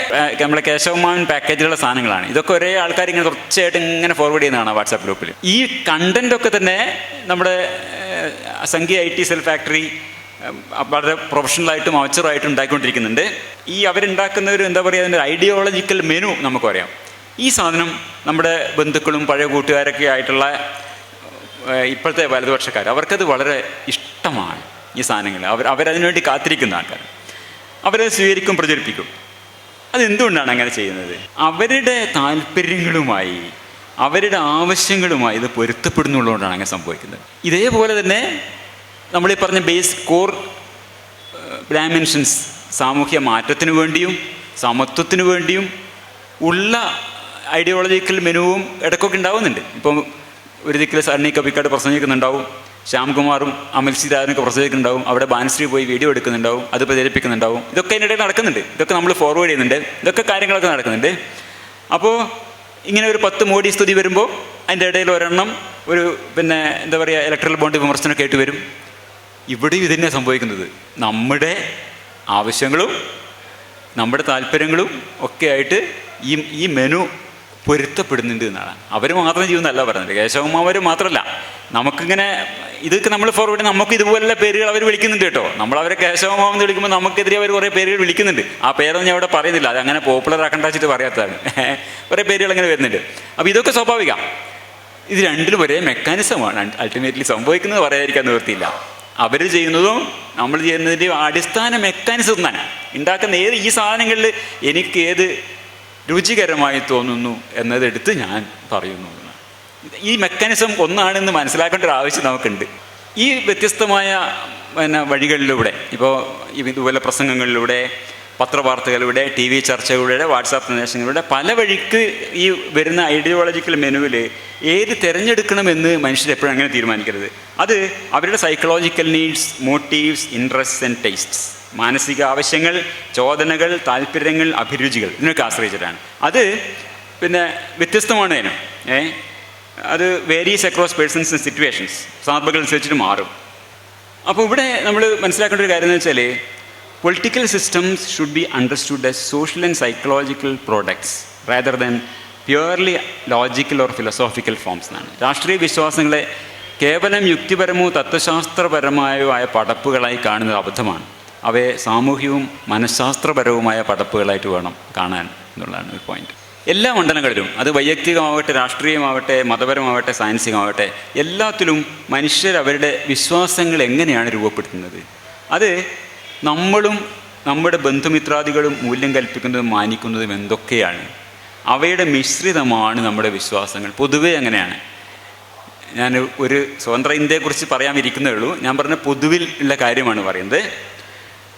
Speaker 1: നമ്മളെ കേശവമാമൻ പാക്കേജിലുള്ള സാധനങ്ങളാണ്. ഇതൊക്കെ ഒരേ ആൾക്കാർ ഇങ്ങനെ തുടർച്ചയായിട്ട് ഇങ്ങനെ ഫോർവേഡ് ചെയ്യുന്നതാണ് വാട്സാപ്പ് ഗ്രൂപ്പിൽ. ഈ കണ്ടൻറ്റൊക്കെ തന്നെ നമ്മുടെ സംഖ്യ IT സെൽ ഫാക്ടറി വളരെ പ്രൊഫഷണലായിട്ടും അവച്ചറായിട്ടും ഉണ്ടാക്കിക്കൊണ്ടിരിക്കുന്നുണ്ട്. ഈ അവരുണ്ടാക്കുന്ന ഒരു എന്താ പറയുക, അതിൻ്റെ ഐഡിയോളജിക്കൽ മെനു നമുക്കറിയാം. ഈ സാധനം നമ്മുടെ ബന്ധുക്കളും പഴയ കൂട്ടുകാരൊക്കെ ആയിട്ടുള്ള ഇപ്പോഴത്തെ വലതുപക്ഷക്കാർ അവർക്കത് വളരെ ഇഷ്ടമാണ്. ഈ സാധനങ്ങൾ അവരതിനുവേണ്ടി കാത്തിരിക്കുന്ന ആൾക്കാർ, അവരത് സ്വീകരിക്കും, പ്രചരിപ്പിക്കും. അതെന്തുകൊണ്ടാണ് അങ്ങനെ ചെയ്യുന്നത്? അവരുടെ താല്പര്യങ്ങളുമായി, അവരുടെ ആവശ്യങ്ങളുമായി ഇത് പൊരുത്തപ്പെടുന്നുള്ളതുകൊണ്ടാണ് അങ്ങനെ സംഭവിക്കുന്നത്. ഇതേപോലെ തന്നെ നമ്മളീ പറഞ്ഞ ബേസ് കോർ ഡയമെൻഷൻസ്, സാമൂഹ്യ മാറ്റത്തിന് വേണ്ടിയും സമത്വത്തിന് വേണ്ടിയും ഉള്ള ഐഡിയോളജിക്കൽ മെനുവും ഇടയ്ക്കൊക്കെ ഉണ്ടാവുന്നുണ്ട്. ഇപ്പം ഒരു ദിക്കിൽ സണ്ണി കബിക്കാട് പ്രസംഗിക്കുന്നുണ്ടാവും, ശ്യാംകുമാറും അമൽ സീതാരനൊക്കെ പ്രസംഗിക്കുന്നുണ്ടാവും, അവിടെ ബാനശ്രീ പോയി വീഡിയോ എടുക്കുന്നുണ്ടാവും, അത് പ്രചരിപ്പിക്കുന്നുണ്ടാവും. ഇതൊക്കെ അതിനിടയിൽ നടക്കുന്നുണ്ട്. ഇതൊക്കെ നമ്മൾ ഫോർവേഡ് ചെയ്യുന്നുണ്ട്. ഇതൊക്കെ കാര്യങ്ങളൊക്കെ നടക്കുന്നുണ്ട്. അപ്പോൾ ഇങ്ങനെ ഒരു 10 മോഡി സ്തുതി വരുമ്പോൾ അതിൻ്റെ ഇടയിൽ ഒരെണ്ണം ഒരു എന്താ പറയുക, ഇലക്ട്രൽ ബോണ്ട് വിമർശനമൊക്കെ ആയിട്ട് വരും. ഇവിടെയും ഇതന്നെ സംഭവിക്കുന്നത്. നമ്മുടെ ആവശ്യങ്ങളും നമ്മുടെ താല്പര്യങ്ങളും ഒക്കെ ആയിട്ട് ഈ മെനു പൊരുത്തപ്പെടുന്നുണ്ട് എന്നാണ്. അവർ മാത്രം ചെയ്യുന്നതല്ല പറയുന്നത്, കേശവന്മാർ മാത്രമല്ല. നമുക്കിങ്ങനെ ഇതൊക്കെ നമ്മൾ ഫോർവേഡ്, നമുക്ക് ഇതുപോലുള്ള പേരുകൾ അവർ വിളിക്കുന്നുണ്ട് കേട്ടോ. നമ്മളവരെ കേശവമാവെന്ന് വിളിക്കുമ്പോൾ നമുക്കെതിരെ അവർ കുറേ പേരുകൾ വിളിക്കുന്നുണ്ട്. ആ പേരൊന്നും ഞാൻ അവിടെ പറയുന്നില്ല, അത് അങ്ങനെ പോപ്പുലർ ആക്കണ്ട വെച്ചിട്ട് പറയാത്തതാണ്. കുറേ പേരുകൾ അങ്ങനെ വരുന്നുണ്ട്. അപ്പോൾ ഇതൊക്കെ സ്വാഭാവികം. ഇത് രണ്ടിലും ഒരേ മെക്കാനിസമാണ് അൾട്ടിമേറ്റ്ലി സംഭവിക്കുന്നത്, പറയാതിരിക്കാൻ നിവൃത്തിയില്ല. അവർ ചെയ്യുന്നതും നമ്മൾ ചെയ്യുന്നതിൻ്റെയും അടിസ്ഥാന മെക്കാനിസം തന്നെ ഉണ്ടാക്കുന്ന ഈ സാധനങ്ങളിൽ എനിക്ക് ഏത് രുചികരമായി തോന്നുന്നു എന്നതെടുത്ത് ഞാൻ പറയുന്നു. ഈ മെക്കാനിസം ഒന്നാണെന്ന് മനസ്സിലാക്കേണ്ട ഒരു ആവശ്യം നമുക്കുണ്ട്. ഈ വ്യത്യസ്തമായ വഴികളിലൂടെ, ഇപ്പോൾ ഇതുപോലെ പ്രസംഗങ്ങളിലൂടെ, പത്രവാർത്തകളിലൂടെ, TV ചർച്ചകളിലൂടെ, വാട്സാപ്പ് സന്ദേശങ്ങളിലൂടെ പല വഴിക്ക് ഈ വരുന്ന ഐഡിയോളജിക്കൽ മെനുവിൽ ഏത് തിരഞ്ഞെടുക്കണമെന്ന് മനുഷ്യരെപ്പോഴും അങ്ങനെ തീരുമാനിക്കരുത്. അത് അവരുടെ psychological needs, motives, interest and tastes, മാനസിക ആവശ്യങ്ങൾ, ചോദനകൾ, താല്പര്യങ്ങൾ, അഭിരുചികൾ, ഇതിനൊക്കെ ആശ്രയിച്ചിട്ടാണ്. അത് വ്യത്യസ്തമാണ് അതിനും. അത് varies across persons and situations, സന്ദർഭങ്ങൾ അനുസരിച്ചിട്ട് മാറും. അപ്പോൾ ഇവിടെ നമ്മൾ മനസ്സിലാക്കേണ്ട ഒരു കാര്യം എന്ന് വെച്ചാൽ, political systems should be understood as social and psychological products rather than purely logical or philosophical forms എന്നാണ്. രാഷ്ട്രീയ വിശ്വാസങ്ങളെ കേവലം യുക്തിപരമോ തത്വശാസ്ത്രപരമായോ ആയ പടപ്പുകളായി കാണുന്നത് അബദ്ധമാണ്. അവയെ സാമൂഹികവും മനഃശാസ്ത്രപരവുമായ പടപ്പുകളായിട്ട് വേണം കാണാൻ എന്നുള്ളതാണ് ഒരു പോയിന്റ്. എല്ലാ മണ്ഡലങ്ങളിലും, അത് വൈയക്തികമാവട്ടെ, രാഷ്ട്രീയമാവട്ടെ, മതപരമാവട്ടെ, സയൻസികമാവട്ടെ, എല്ലാത്തിലും മനുഷ്യർ അവരുടെ വിശ്വാസങ്ങൾ എങ്ങനെയാണ് രൂപപ്പെടുത്തുന്നത്? അത് നമ്മളും നമ്മുടെ ബന്ധുമിത്രാദികളും മൂല്യം കൽപ്പിക്കുന്നതും മാനിക്കുന്നതും എന്തൊക്കെയാണ്, അവയുടെ മിശ്രിതമാണ് നമ്മുടെ വിശ്വാസങ്ങൾ. പൊതുവേ അങ്ങനെയാണ്. ഞാൻ ഒരു സ്വതന്ത്ര ഇന്ത്യയെക്കുറിച്ച് പറയാനിരിക്കുന്നേ ഉള്ളൂ. ഞാൻ പറഞ്ഞ പൊതുവിൽ ഉള്ള കാര്യമാണ് പറയുന്നത്.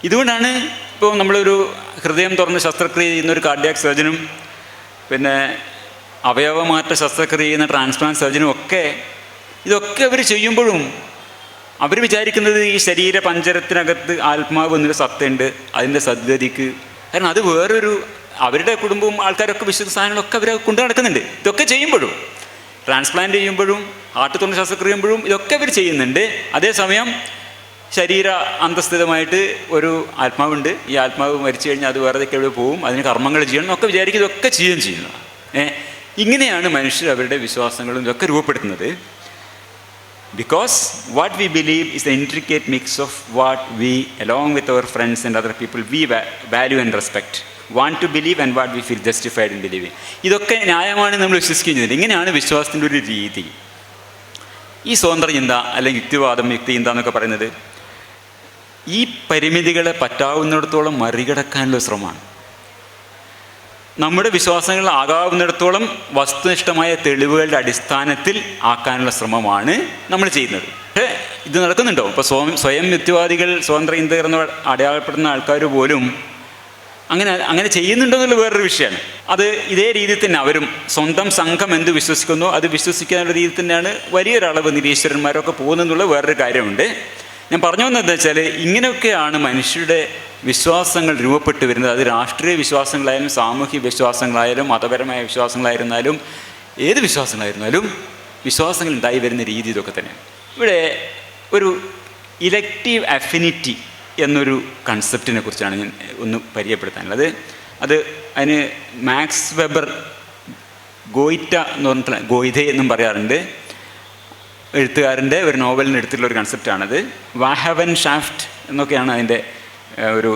Speaker 1: ഇതുകൊണ്ടാണ് ഇപ്പോൾ നമ്മളൊരു ഹൃദയം തുറന്ന് ശസ്ത്രക്രിയ ചെയ്യുന്ന ഒരു കാർഡിയാക് സർജനും അവയവമാറ്റ ശസ്ത്രക്രിയ ചെയ്യുന്ന ട്രാൻസ്പ്ലാന്റ് സർജനും ഒക്കെ ഇതൊക്കെ അവർ ചെയ്യുമ്പോഴും അവർ വിചാരിക്കുന്നത് ഈ ശരീര പഞ്ചരത്തിനകത്ത് ആത്മാവ് എന്നൊരു സത്തയുണ്ട്, അതിൻ്റെ സദ്ഗതിക്ക്. കാരണം അത് വേറൊരു, അവരുടെ കുടുംബവും ആൾക്കാരൊക്കെ വിശ്വസ സാധനങ്ങളൊക്കെ അവർ കൊണ്ടു നടക്കുന്നുണ്ട്. ഇതൊക്കെ ചെയ്യുമ്പോഴും, ട്രാൻസ്പ്ലാന്റ് ചെയ്യുമ്പോഴും, ഹാർട്ട് തുറന്ന് ശസ്ത്രക്രിയ ചെയ്യുമ്പോഴും ഇതൊക്കെ അവർ ചെയ്യുന്നുണ്ട്. അതേസമയം ശരീര അന്തസ്ഥിതമായിട്ട് ഒരു ആത്മാവുണ്ട്. ഈ ആത്മാവ് മരിച്ചു കഴിഞ്ഞാൽ അത് വേറെ എവിടെ പോവും, അതിന് കർമ്മങ്ങൾ ചെയ്യണം എന്നൊക്കെ വിചാരിക്കും. ഇതൊക്കെ ചെയ്യുന്നു. ഇങ്ങനെയാണ് മനുഷ്യർ അവരുടെ വിശ്വാസങ്ങളും ഇതൊക്കെ രൂപപ്പെടുത്തുന്നത്. because what we believe is the intricate mix of what we, along with our friends and other people, we value and respect, want to believe and what we feel justified in believing. ഇതൊക്കെ ന്യായമാണ് നമ്മൾ വിശ്വസിക്കുന്നത്. ഇങ്ങനെയാണ് വിശ്വാസത്തിൻ്റെ ഒരു രീതി. ഈ സ്വതന്ത്ര ചിന്ത അല്ലെങ്കിൽ യുക്തിവാദം, യുക്തിചിന്ത എന്നൊക്കെ പറയുന്നത് ഈ പരിമിതികളെ പറ്റാവുന്നിടത്തോളം മറികടക്കാനുള്ള ശ്രമമാണ്. നമ്മുടെ വിശ്വാസങ്ങൾ ആകാവുന്നിടത്തോളം വസ്തുനിഷ്ഠമായ തെളിവുകളുടെ അടിസ്ഥാനത്തിൽ ആക്കാനുള്ള ശ്രമമാണ് നമ്മൾ ചെയ്യുന്നത്. പക്ഷേ ഇത് നടക്കുന്നുണ്ടോ? ഇപ്പോൾ സ്വയം യുക്തിവാദികൾ, സ്വതന്ത്ര ചിന്തകർ എന്ന് അടയാളപ്പെടുന്ന ആൾക്കാർ പോലും അങ്ങനെ ചെയ്യുന്നുണ്ടോ എന്നുള്ള വേറൊരു വിഷയമാണ്. അത് ഇതേ രീതിയിൽ തന്നെ അവരും സ്വന്തം സംഘം എന്ത് വിശ്വസിക്കുന്നു അത് വിശ്വസിക്കാനുള്ള രീതിയിൽ തന്നെയാണ് വലിയൊരളവ് നിരീശ്വരന്മാരൊക്കെ പോകുന്നതെന്നുള്ള വേറൊരു കാര്യമുണ്ട്. ഞാൻ പറഞ്ഞു വന്നത് എന്താ വെച്ചാൽ, ഇങ്ങനെയൊക്കെയാണ് മനുഷ്യരുടെ വിശ്വാസങ്ങൾ രൂപപ്പെട്ടു വരുന്നത്. അത് രാഷ്ട്രീയ വിശ്വാസങ്ങളായാലും സാമൂഹിക വിശ്വാസങ്ങളായാലും മതപരമായ വിശ്വാസങ്ങളായിരുന്നാലും ഏത് വിശ്വാസങ്ങളായിരുന്നാലും വിശ്വാസങ്ങൾ ഉണ്ടായി വരുന്ന രീതി ഇതൊക്കെ തന്നെയാണ്. ഇവിടെ ഒരു ഇലക്റ്റീവ് അഫിനിറ്റി എന്നൊരു കൺസെപ്റ്റിനെ കുറിച്ചാണ് ഞാൻ ഒന്ന് പരിചയപ്പെടുത്താനുള്ളത്. അതിന് മാക്സ് വെബർ ഗോയിറ്റ എന്ന് പറഞ്ഞിട്ടുള്ള, ഗോയിതെ എന്നും പറയാറുണ്ട്, എഴുത്തുകാരൻ്റെ ഒരു നോവലിന് എടുത്തിട്ടുള്ള ഒരു കൺസെപ്റ്റാണത്. വാഹവൻ ഷാഫ്റ്റ് എന്നൊക്കെയാണ് അതിൻ്റെ ഒരു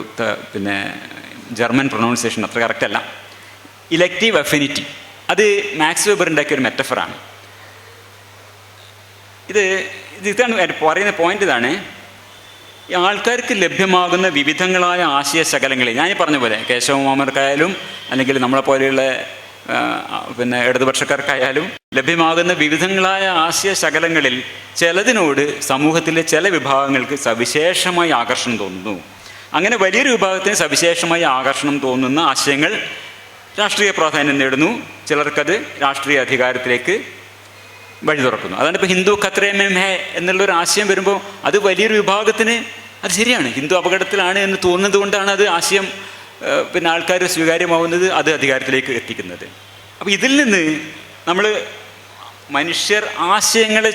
Speaker 1: ജർമ്മൻ പ്രൊനൗൺസിയേഷൻ, അത്ര കറക്റ്റല്ല. ഇലക്റ്റീവ് അഫിനിറ്റി അത് മാക്സ് വെബർ ഉണ്ടാക്കിയ ഒരു മെറ്റഫറാണ്. ഇതാണ് പറയുന്ന പോയിന്റ്. ഇതാണ് ആൾക്കാർക്ക് ലഭ്യമാകുന്ന വിവിധങ്ങളായ ആശയശകലങ്ങളിൽ, ഞാൻ പറഞ്ഞ പോലെ കേശവമാമർക്കായാലും അല്ലെങ്കിൽ നമ്മളെപ്പോലെയുള്ള ഇടതുപക്ഷക്കാർക്കായാലും ലഭ്യമാകുന്ന വിവിധങ്ങളായ ആശയശകലങ്ങളിൽ ചിലതിനോട് സമൂഹത്തിലെ ചില വിഭാഗങ്ങൾക്ക് സവിശേഷമായി ആകർഷണം തോന്നുന്നു. അങ്ങനെ വലിയൊരു വിഭാഗത്തിന് സവിശേഷമായി ആകർഷണം തോന്നുന്ന ആശയങ്ങൾ രാഷ്ട്രീയ പ്രാധാന്യം നേടുന്നു. ചിലർക്കത് രാഷ്ട്രീയ അധികാരത്തിലേക്ക് വഴി തുറക്കുന്നു. അതാണ് ഇപ്പോൾ ഹിന്ദു ഖത്രേ മേം ഹേ എന്നുള്ളൊരു ആശയം വരുമ്പോൾ അത് വലിയൊരു വിഭാഗത്തിന് അത് ശരിയാണ്, ഹിന്ദു അപകടത്തിലാണ് എന്ന് തോന്നുന്നത് കൊണ്ടാണ് അത് ആശയം ആൾക്കാർ സ്വീകാര്യമാവുന്നത്, അത് അധികാരത്തിലേക്ക് എത്തിക്കുന്നത്. അപ്പോൾ ഇതിൽ നിന്ന് നമ്മൾ മനുഷ്യർ ആശയങ്ങളെ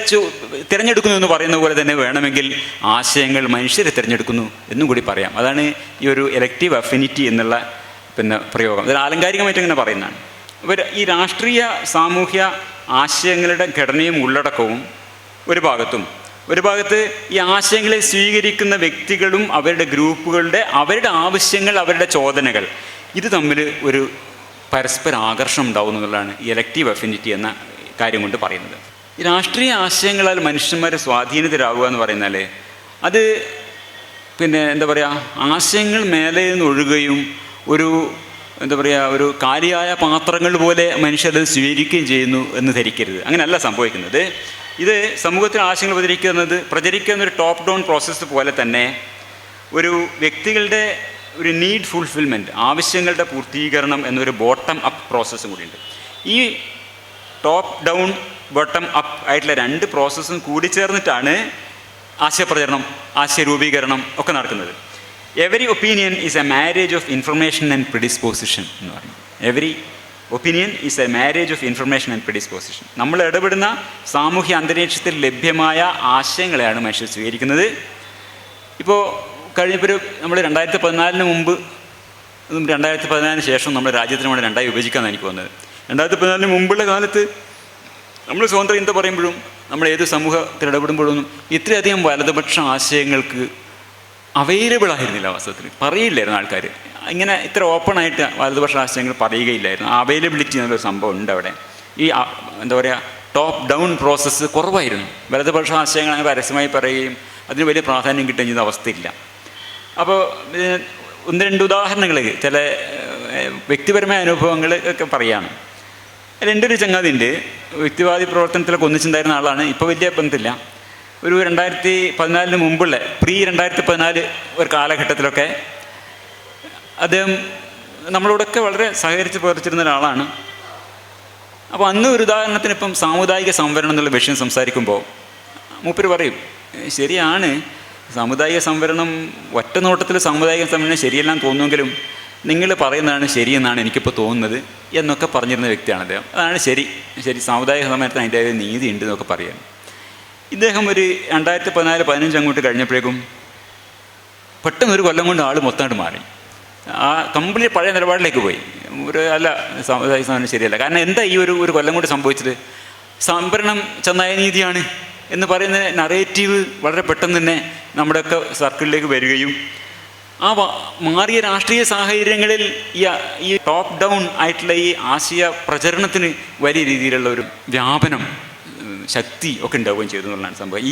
Speaker 1: തിരഞ്ഞെടുക്കുന്നു എന്ന് പറയുന്ന പോലെ തന്നെ വേണമെങ്കിൽ ആശയങ്ങൾ മനുഷ്യരെ തിരഞ്ഞെടുക്കുന്നു എന്നും കൂടി പറയാം. അതാണ് ഈ ഒരു എലക്റ്റീവ് അഫിനിറ്റി എന്നുള്ള പ്രയോഗം. അത് ആലങ്കാരികമായിട്ട് ഇങ്ങനെ പറയുന്നതാണ്. അപ്പോൾ ഈ രാഷ്ട്രീയ സാമൂഹ്യ ആശയങ്ങളുടെ ഘടനയും ഉള്ളടക്കവും ഒരു ഭാഗത്ത് ഈ ആശയങ്ങളെ സ്വീകരിക്കുന്ന വ്യക്തികളും അവരുടെ ഗ്രൂപ്പുകളുടെ അവരുടെ ആവശ്യങ്ങൾ, അവരുടെ ചോദനകൾ, ഇത് തമ്മിൽ ഒരു പരസ്പര ആകർഷണം ഉണ്ടാവുന്നു എന്നുള്ളതാണ് ഈ എലക്റ്റീവ് അഫിനിറ്റി എന്ന കാര്യം കൊണ്ട് പറയുന്നത്. ഈ രാഷ്ട്രീയ ആശയങ്ങളാൽ മനുഷ്യന്മാരെ സ്വാധീനിതരാകുക എന്ന് പറയുന്നാൽ അത് എന്താ പറയുക, ആശയങ്ങൾ മേലെ നിന്ന് ഒഴുകുകയും ഒരു കാലിയായ പാത്രങ്ങൾ പോലെ മനുഷ്യരത് സ്വീകരിക്കുകയും ചെയ്യുന്നു എന്ന് ധരിക്കരുത്. അങ്ങനെയല്ല സംഭവിക്കുന്നത്. ഇത് സമൂഹത്തിൽ ആശയങ്ങൾ പ്രചരിക്കുന്ന ഒരു ടോപ്പ് ഡൗൺ പ്രോസസ്സ് പോലെ തന്നെ ഒരു വ്യക്തികളുടെ ഒരു നീഡ് ഫുൾഫിൽമെൻറ്റ്, ആവശ്യങ്ങളുടെ പൂർത്തീകരണം എന്നൊരു ബോട്ടം അപ്പ് പ്രോസസ്സും കൂടിയുണ്ട്. ഈ ടോപ്പ് ഡൗൺ ബോട്ടം അപ്പ് ആയിട്ടുള്ള രണ്ട് പ്രോസസ്സും കൂടി ചേർന്നിട്ടാണ് ആശയപ്രചരണം, ആശയരൂപീകരണം ഒക്കെ നടക്കുന്നത്. Every opinion is A marriage of information and predisposition എന്ന് പറഞ്ഞു. Every opinion is A marriage of information and predisposition. നമ്മൾ ഇടപെടുന്ന സാമൂഹ്യ അന്തരീക്ഷത്തിൽ ലഭ്യമായ ആശയങ്ങളെയാണ് മനുഷ്യർ സ്വീകരിക്കുന്നത്. ഇപ്പോൾ കഴിഞ്ഞപ്പോൾ നമ്മൾ 2014 മുമ്പ് 2014 ശേഷം നമ്മുടെ രാജ്യത്തിന് വേണ്ടി രണ്ടായി വിഭജിക്കാമെന്ന് എനിക്ക് തോന്നുന്നത്. 2014 മുമ്പുള്ള കാലത്ത് നമ്മൾ സ്വതന്ത്ര ചിന്ത പറയുമ്പോഴും നമ്മൾ ഏത് സമൂഹത്തിൽ ഇടപെടുമ്പോഴൊന്നും ഇത്രയധികം വലതുപക്ഷ ആശയങ്ങൾക്ക് അവൈലബിൾ ആയിരുന്നില്ല. വാസ്തവത്തിൽ പറയില്ലായിരുന്നു ആൾക്കാർ. ഇങ്ങനെ ഇത്ര ഓപ്പണായിട്ട് വലതുപക്ഷ ആശയങ്ങൾ പറയുകയില്ലായിരുന്നു. അവൈലബിലിറ്റി എന്നുള്ളൊരു സംഭവം ഉണ്ട് അവിടെ. ഈ എന്താ പറയുക, ടോപ്പ് ഡൗൺ പ്രോസസ്സ് കുറവായിരുന്നു. വലതുപക്ഷ ആശയങ്ങൾ അങ്ങനെ പരസ്യമായി പറയുകയും അതിന് വലിയ പ്രാധാന്യം കിട്ടുകയും ചെയ്യുന്ന അവസ്ഥയില്ല. അപ്പോൾ 1-2 ഉദാഹരണങ്ങൾ, ചില വ്യക്തിപരമായ അനുഭവങ്ങൾ ഒക്കെ പറയുകയാണ്. എൻ്റെ ഒരു ചങ്ങാതിൻ്റെ വ്യക്തിവാദി പ്രവർത്തനത്തിലൊക്കെ ഒന്നിച്ചുണ്ടായിരുന്ന ആളാണ്. ഇപ്പോൾ വലിയ ബന്ധമില്ല. ഒരു 2014 മുമ്പുള്ള 2014 ഒരു കാലഘട്ടത്തിലൊക്കെ അദ്ദേഹം നമ്മളോടൊക്കെ വളരെ സഹകരിച്ച് പ്രവർത്തിച്ചിരുന്ന ഒരാളാണ്. അപ്പോൾ അന്ന് ഒരു ഉദാഹരണത്തിന് ഇപ്പം സാമുദായിക സംവരണം എന്നുള്ള വിഷയം സംസാരിക്കുമ്പോൾ മൂപ്പര് പറയും, ശരിയാണ്, സാമുദായിക സംവരണം ഒറ്റ നോട്ടത്തിൽ സാമുദായിക സംവരണം ശരിയല്ലാന്ന് തോന്നുമെങ്കിലും നിങ്ങൾ പറയുന്നതാണ് ശരിയെന്നാണ് എനിക്കിപ്പോൾ തോന്നുന്നത് എന്നൊക്കെ പറഞ്ഞിരുന്ന വ്യക്തിയാണ് അദ്ദേഹം. അതാണ് ശരി, സാമുദായിക സംവരണത്തിന് അതിൻ്റെ നീതി ഉണ്ട് എന്നൊക്കെ പറയാൻ. ഇദ്ദേഹം ഒരു 2014-15 അങ്ങോട്ട് കഴിഞ്ഞപ്പോഴേക്കും പെട്ടെന്ന് ഒരു കൊല്ലം കൊണ്ട് ആൾ മൊത്തമായിട്ട് മാറി. ആ കംപ്ലീറ്റ് പഴയ നിലപാടിലേക്ക് പോയി. അല്ല, സാമുദായിക സംവരണം ശരിയല്ല. കാരണം എന്താ ഈ ഒരു കൊല്ലം കൊണ്ട് സംഭവിച്ചത്? സംവരണം ചെന്നായ നീതിയാണ്. എന്ന് പറയുന്ന നറേറ്റീവ് വളരെ പെട്ടെന്ന് തന്നെ നമ്മുടെയൊക്കെ സർക്കിളിലേക്ക് വരികയും ആ മാറിയ രാഷ്ട്രീയ സാഹചര്യങ്ങളിൽ ഈ ടോപ്പ് ഡൗൺ ആയിട്ടുള്ള ഈ ആശയ പ്രചരണത്തിന് വലിയ രീതിയിലുള്ള ഒരു വ്യാപനം ശക്തി ഒക്കെ ഉണ്ടാവുകയും ചെയ്തു എന്നുള്ളതാണ് സംഭവം.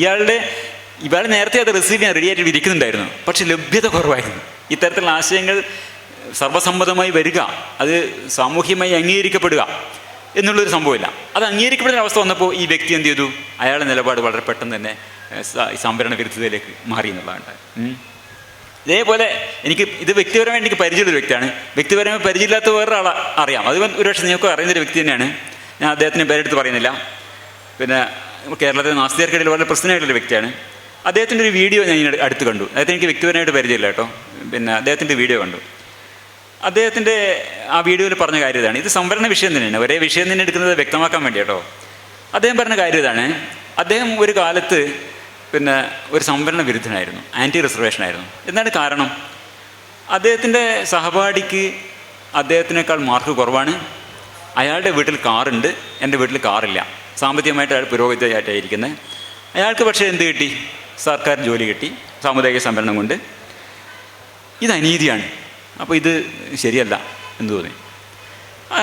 Speaker 1: ഇയാൾ നേരത്തെ അത് റിസീവ് ചെയ്യാൻ റെഡിയായിട്ട് ഇരിക്കുന്നുണ്ടായിരുന്നു, പക്ഷെ ലഭ്യത കുറവായിരുന്നു. ഇത്തരത്തിലുള്ള ആശയങ്ങൾ സർവ്വസമ്മതമായി വരിക, അത് സാമൂഹ്യമായി അംഗീകരിക്കപ്പെടുക എന്നുള്ളൊരു സംഭവമില്ല. അത് അംഗീകരിക്കപ്പെടുന്ന അവസ്ഥ വന്നപ്പോൾ ഈ വ്യക്തി എന്ത് ചെയ്തു? അയാളുടെ നിലപാട് വളരെ പെട്ടെന്ന് തന്നെ സംവരണ വിരുദ്ധതയിലേക്ക് മാറി എന്നുള്ളതാണ്. ഇതേപോലെ ഇത് വ്യക്തിപരമായി എനിക്ക് പരിചയമുള്ളൊരു വ്യക്തിയാണ്. വ്യക്തിപരമായി പരിചയമില്ലാത്ത വേറൊരാളെ അറിയാം. അത് ഒരുപക്ഷെ നിങ്ങൾക്ക് അറിയുന്നൊരു വ്യക്തി തന്നെയാണ്. ഞാൻ അദ്ദേഹത്തിന് പേരെടുത്ത് പറയുന്നില്ല. പിന്നെ കേരളത്തിലെ നാസ്തികർക്കിടയിൽ വളരെ പ്രശ്നമായിട്ടുള്ള വ്യക്തിയാണ്. അദ്ദേഹത്തിൻ്റെ ഒരു വീഡിയോ ഞാൻ അടുത്ത് കണ്ടു. അദ്ദേഹത്തിന് എനിക്ക് വ്യക്തിപരമായിട്ട് പരിചയമില്ല കേട്ടോ. പിന്നെ അദ്ദേഹത്തിൻ്റെ വീഡിയോ കണ്ടു. അദ്ദേഹത്തിൻ്റെ ആ വീഡിയോയിൽ പറഞ്ഞ കാര്യം ഇതാണ്. ഇത് സംവരണ വിഷയം തന്നെയാണ്, ഒരേ വിഷയം തന്നെ എടുക്കുന്നത് വ്യക്തമാക്കാൻ വേണ്ടി കേട്ടോ. അദ്ദേഹം പറഞ്ഞ കാര്യം ഇതാണ്. അദ്ദേഹം ഒരു കാലത്ത് പിന്നെ ഒരു സംവരണ വിരുദ്ധനായിരുന്നു, ആൻറ്റി റിസർവേഷനായിരുന്നു. എന്താണ് കാരണം? അദ്ദേഹത്തിൻ്റെ സഹപാഠിക്ക് അദ്ദേഹത്തിനേക്കാൾ മാർക്ക് കുറവാണ്. അയാളുടെ വീട്ടിൽ കാറുണ്ട്, എൻ്റെ വീട്ടിൽ കാറില്ല. സാമ്പത്തികമായിട്ട് അയാൾ പുരോഗതിയായിട്ടായിരിക്കുന്നത്. അയാൾക്ക് പക്ഷേ എന്ത് കിട്ടി? സർക്കാർ ജോലി കിട്ടി, സാമുദായിക സംവരണം കൊണ്ട്. ഇത് അനീതിയാണ്, അപ്പോൾ ഇത് ശരിയല്ല എന്ന് തോന്നി.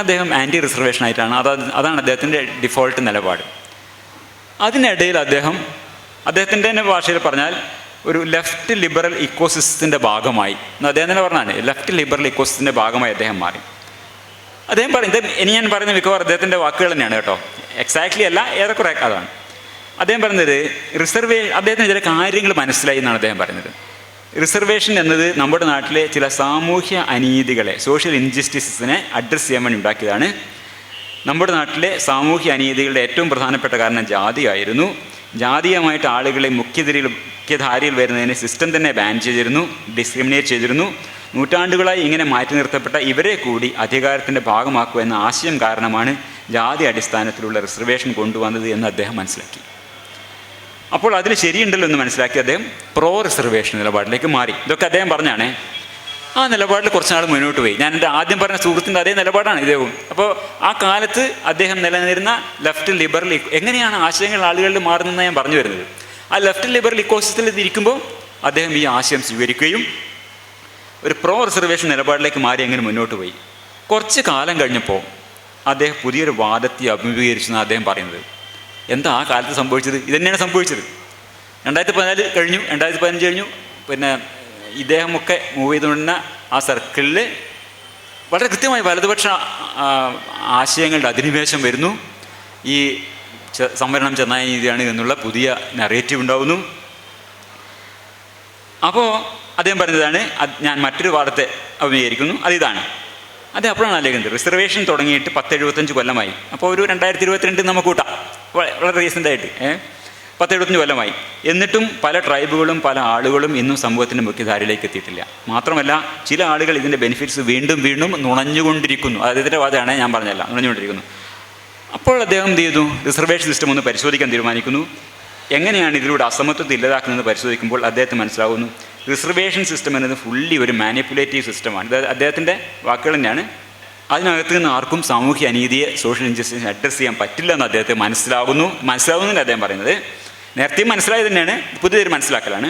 Speaker 1: അദ്ദേഹം ആൻറ്റി റിസർവേഷനായിട്ടാണ്, അതാണ് അദ്ദേഹത്തിൻ്റെ ഡിഫോൾട്ട് നിലപാട്. അതിനിടയിൽ അദ്ദേഹത്തിൻ്റെ തന്നെ ഭാഷയിൽ പറഞ്ഞാൽ ഒരു ലെഫ്റ്റ് ലിബറൽ ഇക്കോസിസ്റ്റത്തിൻ്റെ ഭാഗമായി, അദ്ദേഹം തന്നെ പറഞ്ഞാണ്, ലെഫ്റ്റ് ലിബറൽ ഇക്കോസിസ്റ്റത്തിൻ്റെ ഭാഗമായി അദ്ദേഹം മാറി. അദ്ദേഹം പറയുന്നത്, ഇനി ഞാൻ പറയുന്ന മിക്കവാറും അദ്ദേഹത്തിൻ്റെ വാക്കുകൾ തന്നെയാണ് കേട്ടോ, എക്സാക്ട്ലി അല്ല, ഏറെക്കുറെ അതാണ്. അദ്ദേഹം പറയുന്നത് അദ്ദേഹത്തിന് ചില കാര്യങ്ങൾ മനസ്സിലായി എന്നാണ് അദ്ദേഹം പറയുന്നത്. റിസർവേഷൻ എന്നത് നമ്മുടെ നാട്ടിലെ ചില സാമൂഹ്യ അനീതികളെ, സോഷ്യൽ ഇൻജസ്റ്റിസസിനെ അഡ്രസ്സ് ചെയ്യാൻ വേണ്ടി ഉണ്ടാക്കിയതാണ്. നമ്മുടെ നാട്ടിലെ സാമൂഹ്യ അനീതികളുടെ ഏറ്റവും പ്രധാനപ്പെട്ട കാരണം ജാതിയായിരുന്നു. ജാതീയമായിട്ട് ആളുകളെ മുഖ്യധാരയിൽ വരുന്നതിന് സിസ്റ്റം തന്നെ ബാൻ ചെയ്തിരുന്നു, ഡിസ്ക്രിമിനേറ്റ് ചെയ്തിരുന്നു. നൂറ്റാണ്ടുകളായി ഇങ്ങനെ മാറ്റി നിർത്തപ്പെട്ട ഇവരെ കൂടി അധികാരത്തിൻ്റെ ഭാഗമാക്കുക എന്ന ആശയം കാരണമാണ് ജാതി അടിസ്ഥാനത്തിലുള്ള റിസർവേഷൻ കൊണ്ടുവന്നത് എന്ന് അദ്ദേഹം മനസ്സിലാക്കി. അപ്പോൾ അതിൽ ശരിയുണ്ടല്ലോ എന്ന് മനസ്സിലാക്കി അദ്ദേഹം പ്രോ റിസർവേഷൻ നിലപാടിലേക്ക് മാറി. ഇതൊക്കെ അദ്ദേഹം പറഞ്ഞാണ്. ആ നിലപാടിൽ കുറച്ച് നാൾ മുന്നോട്ട് പോയി. ഞാൻ എൻ്റെ ആദ്യം പറഞ്ഞ സുഹൃത്തിൻ്റെ അതേ നിലപാടാണ് ഇദ്ദേഹവും. അപ്പോൾ ആ കാലത്ത് അദ്ദേഹം നിലനിന്നിരുന്ന ലെഫ്റ്റ് ലിബറൽ എങ്ങനെയാണ് ആശയങ്ങൾ ആളുകളിൽ മാറുന്നതെന്ന് ഞാൻ പറഞ്ഞു വരുന്നത്. ആ ലെഫ്റ്റ് ലിബറൽ ഇക്കോസിസ്റ്റത്തിൽ ഇരിക്കുമ്പോൾ അദ്ദേഹം ഈ ആശയം സ്വീകരിക്കുകയും ഒരു പ്രോ റിസർവേഷൻ നിലപാടിലേക്ക് മാറി അങ്ങനെ മുന്നോട്ട് പോയി. കുറച്ച് കാലം കഴിഞ്ഞപ്പോൾ അദ്ദേഹം പുതിയൊരു വാദത്തെ അഭിമുഖീകരിച്ചെന്ന് അദ്ദേഹം പറയുന്നത്. എന്താ ആ കാലത്ത് സംഭവിച്ചത്? ഇതന്നെയാണ് സംഭവിച്ചത്. 2014 കഴിഞ്ഞു, 2015 കഴിഞ്ഞു. പിന്നെ ഇദ്ദേഹമൊക്കെ മൂവ് ചെയ്തുകൊണ്ടിരുന്ന ആ സർക്കിളിൽ വളരെ കൃത്യമായി വലതുപക്ഷ ആശയങ്ങളുടെ അധിനിവേശം വരുന്നു. ഈ സംവരണം ചെന്നായ നീതിയാണ് എന്നുള്ള പുതിയ നറേറ്റീവ് ഉണ്ടാവുന്നു. അപ്പോൾ അദ്ദേഹം പറഞ്ഞതാണ്, ഞാൻ മറ്റൊരു വാദത്തെ അഭിമുഖീകരിക്കുന്നു, അതിതാണ്. അത് അപ്പോഴാണ് ആലോചിക്കുന്നത്, റിസർവേഷൻ തുടങ്ങിയിട്ട് 10-75 കൊല്ലമായി. അപ്പോൾ ഒരു 2022 നമുക്ക് കൂട്ടാം, വളരെ റീസെൻ്റായിട്ട് 10-75 കൊല്ലമായി. എന്നിട്ടും പല ട്രൈബുകളും പല ആളുകളും ഇന്നും സമൂഹത്തിൻ്റെ മുഖ്യധാരയിലേക്ക് എത്തിയിട്ടില്ല. മാത്രമല്ല ചില ആളുകൾ ഇതിൻ്റെ ബെനിഫിറ്റ്സ് വീണ്ടും വീണ്ടും നുണഞ്ഞുകൊണ്ടിരിക്കുന്നു. അദ്ദേഹത്തിൻ്റെ വാദമാണ്, ഞാൻ പറഞ്ഞല്ല, നുണഞ്ഞുകൊണ്ടിരിക്കുന്നു. അപ്പോൾ അദ്ദേഹം എന്ത് ചെയ്തു? റിസർവേഷൻ സിസ്റ്റം ഒന്ന് പരിശോധിക്കാൻ തീരുമാനിക്കുന്നു. എങ്ങനെയാണ് ഇതിലൂടെ അസമത്വത്തെ ഇല്ലാതാക്കുന്നതെന്ന് പരിശോധിക്കുമ്പോൾ അദ്ദേഹത്തിന് മനസ്സിലാവുന്നു, റിസർവേഷൻ സിസ്റ്റം എന്നത് ഫുള്ളി ഒരു മാനിപ്പുലേറ്റീവ് സിസ്റ്റമാണ്. ഇത് അദ്ദേഹത്തിൻ്റെ വാക്കുകൾ തന്നെയാണ്. അതിനകത്ത് നിന്ന് ആർക്കും സാമൂഹ്യ അനീതിയെ, സോഷ്യൽ ഇൻജസ്റ്റിസിനെ അഡ്രസ്സ് ചെയ്യാൻ പറ്റില്ല എന്ന് അദ്ദേഹത്തെ മനസ്സിലാവുന്നതിന് അദ്ദേഹം പറയുന്നത്. നേരത്തെയും മനസ്സിലായത് തന്നെയാണ്, പുതിയൊരു മനസ്സിലാക്കലാണ്.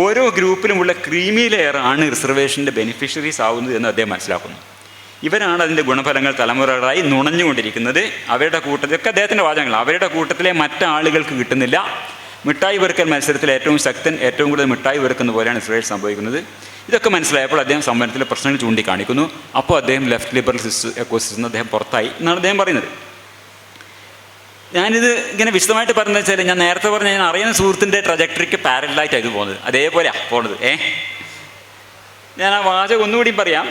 Speaker 1: ഓരോ ഗ്രൂപ്പിലുമുള്ള ക്രീമി ലെയറാണ് റിസർവേഷൻ്റെ ബെനിഫിഷ്യറീസ് ആവുന്നത് എന്ന് അദ്ദേഹം മനസ്സിലാക്കുന്നു. ഇവരാണ് അതിൻ്റെ ഗുണഫലങ്ങൾ തലമുറകളായി നുണഞ്ഞുകൊണ്ടിരിക്കുന്നത്. അവരുടെ കൂട്ടത്തിലൊക്കെ അദ്ദേഹത്തിൻ്റെ വാചകങ്ങൾ, അവരുടെ കൂട്ടത്തിലെ മറ്റാളുകൾക്ക് കിട്ടുന്നില്ല. മിഠായി വെറുക്കൽ മത്സരത്തിൽ ഏറ്റവും ശക്തൻ ഏറ്റവും കൂടുതൽ മിഠായി വെറുക്കുന്ന പോലെയാണ് റിസർവേഷൻ സംഭവിക്കുന്നത്. ഇതൊക്കെ മനസ്സിലായപ്പോൾ അദ്ദേഹം സംവരണത്തിലെ പ്രശ്നങ്ങൾ ചൂണ്ടിക്കാണിക്കുന്നു. അപ്പോൾ അദ്ദേഹം ലെഫ്റ്റ് ലിബറൽ എക്കോസിസ്റ്റം അദ്ദേഹം പുറത്തായി എന്നാണ് അദ്ദേഹം പറയുന്നത്. ഞാനിത് ഇങ്ങനെ വിശദമായിട്ട് പറഞ്ഞത് വെച്ചാൽ, ഞാൻ നേരത്തെ പറഞ്ഞ ഞാൻ അറിയുന്ന സുഹൃത്തിൻ്റെ ട്രജക്ടറിക്ക് പാരലായിട്ടാണ് ഇത് പോകുന്നത്, അതേപോലെയാണ് പോണത്. ഞാൻ ആ വാചകം ഒന്നുകൂടി പറയാം.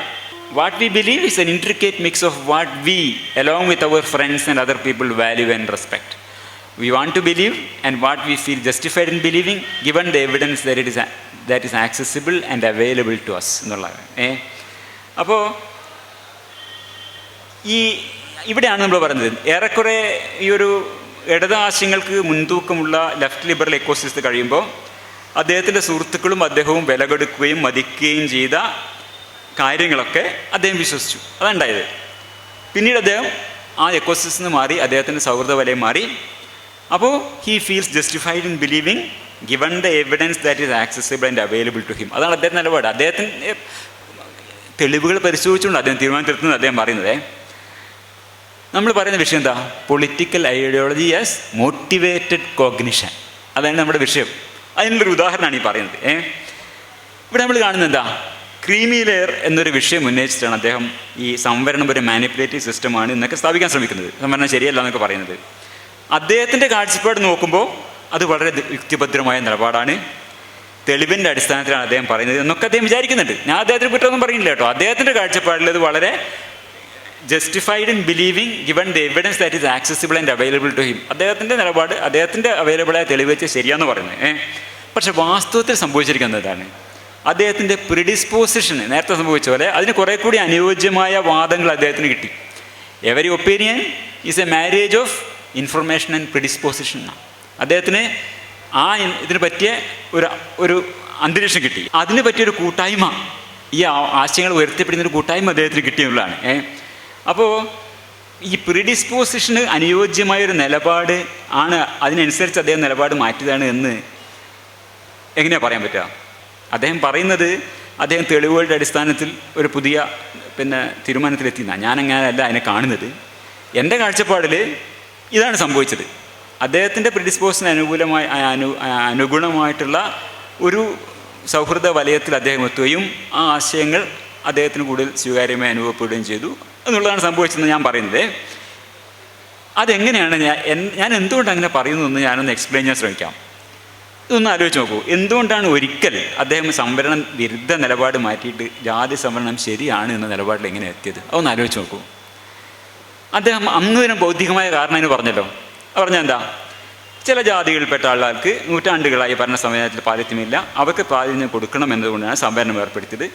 Speaker 1: What we believe is an intricate mix of what we, along with our friends and other people, value and respect. We want to believe and what we feel justified in believing, given the evidence that is accessible and available to us എന്നുള്ളതാണ്. അപ്പോൾ ഇവിടെയാണ് നമ്മൾ പറയുന്നത്, ഏറെക്കുറെ ഈ ഒരു ഇടത് ആശയങ്ങൾക്ക് മുൻതൂക്കമുള്ള ലെഫ്റ്റ് ലിബറൽ എക്കോസിസ്റ്റം കഴിയുമ്പോൾ അദ്ദേഹത്തിൻ്റെ സുഹൃത്തുക്കളും അദ്ദേഹവും വില കൊടുക്കുകയും മതിക്കുകയും ചെയ്ത കാര്യങ്ങളൊക്കെ അദ്ദേഹം വിശ്വസിച്ചു. അതുണ്ടായത്. പിന്നീട് അദ്ദേഹം ആ എക്കോസിസ്റ്റം മാറി, അദ്ദേഹത്തിൻ്റെ സൗഹൃദ വലയം മാറി. അപ്പോൾ he feels justified in believing given the evidence that is accessible and available to him. അതാണ് അദ്ദേഹത്തിൻ്റെ നിലപാട്. അദ്ദേഹത്തിൻ്റെ തെളിവുകൾ പരിശോധിച്ചുകൊണ്ട് അദ്ദേഹം തീരുമാനത്തിലെത്തുന്നത്. അദ്ദേഹം പറയുന്നത് നമ്മൾ പറയുന്ന വിഷയം എന്താ? Political ideology as motivated cognition. അതാണ് നമ്മുടെ വിഷയം. അതിനുള്ളൊരു ഉദാഹരണമാണ് ഈ പറയുന്നത്. ഇവിടെ നമ്മൾ കാണുന്നത് എന്താ? ക്രീമി ലെയർ എന്നൊരു വിഷയം ഉന്നയിച്ചിട്ടാണ് അദ്ദേഹം ഈ സംവരണം ഒരു മാനിപ്പുലേറ്റീവ് സിസ്റ്റമാണ് എന്നൊക്കെ സ്ഥാപിക്കാൻ ശ്രമിക്കുന്നത്. സംവരണം ശരിയല്ല എന്നൊക്കെ പറയുന്നത്. അദ്ദേഹത്തിൻ്റെ കാഴ്ചപ്പാട് നോക്കുമ്പോൾ അത് വളരെ യുക്തിഭദ്രമായ നിലപാടാണ്, തെളിവിൻ്റെ അടിസ്ഥാനത്തിലാണ് അദ്ദേഹം പറയുന്നത് എന്നൊക്കെ അദ്ദേഹം വിചാരിക്കുന്നുണ്ട്. ഞാൻ അദ്ദേഹത്തിന് കുറ്റമൊന്നും പറയുന്നില്ല കേട്ടോ. അദ്ദേഹത്തിൻ്റെ കാഴ്ചപ്പാടിൽ അത് വളരെ justified in believing given the evidence that is accessible and available to him. അദ്ദേഹത്തിൻ്റെ നിലപാട് അദ്ദേഹത്തിൻ്റെ അവൈലബിളായ തെളിവ് വെച്ച് ശരിയാന്ന് പറയുന്നത്. പക്ഷെ വാസ്തവത്തിൽ സംഭവിച്ചിരിക്കുന്നത് എന്താണ്? അദ്ദേഹത്തിൻ്റെ പ്രിഡിസ്പോസിഷന് നേരത്തെ സംഭവിച്ച പോലെ അതിന് കുറേ കൂടി അനുയോജ്യമായ വാദങ്ങൾ അദ്ദേഹത്തിന് കിട്ടി. Every opinion is A marriage of information and predisposition. അദ്ദേഹത്തിന് ഇതിന് പറ്റിയ ഒരു അന്തരീക്ഷം കിട്ടി. അതിന് പറ്റിയൊരു കൂട്ടായ്മ, ഈ ആശയങ്ങൾ ഉയർത്തിപ്പിടുന്നൊരു കൂട്ടായ്മ അദ്ദേഹത്തിന് കിട്ടിയെന്നുള്ളതാണ്. അപ്പോൾ ഈ പ്രിഡിസ്പോസിഷന് അനുയോജ്യമായൊരു നിലപാട് ആണ്, അതിനനുസരിച്ച് അദ്ദേഹം നിലപാട് മാറ്റിയതാണ് എന്ന് എങ്ങനെയാണ് പറയാൻ പറ്റുക? അദ്ദേഹം പറയുന്നത് അദ്ദേഹം തെളിവുകളുടെ അടിസ്ഥാനത്തിൽ ഒരു പുതിയ തീരുമാനത്തിലെത്തിയെന്നാണ്. ഞാനങ്ങനെയല്ല അതിനെ കാണുന്നത്. എൻ്റെ കാഴ്ചപ്പാടിൽ ഇതാണ് സംഭവിച്ചത്. അദ്ദേഹത്തിൻ്റെ പ്രിഡിസ്പോസിന് അനുഗുണമായിട്ടുള്ള ഒരു സൗഹൃദ വലയത്തിൽ അദ്ദേഹം എത്തുകയും ആ ആശയങ്ങൾ അദ്ദേഹത്തിന് കൂടുതൽ സ്വീകാര്യമായി അനുഭവപ്പെടുകയും ചെയ്തു എന്നുള്ളതാണ് സംഭവിച്ചതെന്ന് ഞാൻ പറയുന്നത്. അതെങ്ങനെയാണ് ഞാൻ എന്തുകൊണ്ട് അങ്ങനെ പറയുന്നതെന്ന് ഞാനൊന്ന് എക്സ്പ്ലെയിൻ ചെയ്യാൻ ശ്രമിക്കാം. ഇതൊന്ന് ആലോചിച്ച് നോക്കൂ. എന്തുകൊണ്ടാണ് ഒരിക്കൽ അദ്ദേഹം സംവരണം വിരുദ്ധ നിലപാട് മാറ്റിയിട്ട് ജാതി സംവരണം ശരിയാണ് എന്ന നിലപാടിൽ എങ്ങനെ എത്തിയത്? അതൊന്ന് ആലോചിച്ച് നോക്കൂ. അദ്ദേഹം അന്നൊരു ബൗദ്ധികമായ കാരണം എന്ന് പറഞ്ഞല്ലോ. പറഞ്ഞാൽ എന്താ? ചില ജാതികളിൽപ്പെട്ട ആളുകൾക്ക് നൂറ്റാണ്ടുകളായി ഭരണ സംവിധാനത്തിൽ പാലിത്യമില്ല, അവർക്ക് പ്രാതിനിധ്യം കൊടുക്കണം എന്നതുകൊണ്ടാണ് സംവരണം ഏർപ്പെടുത്തിയത്.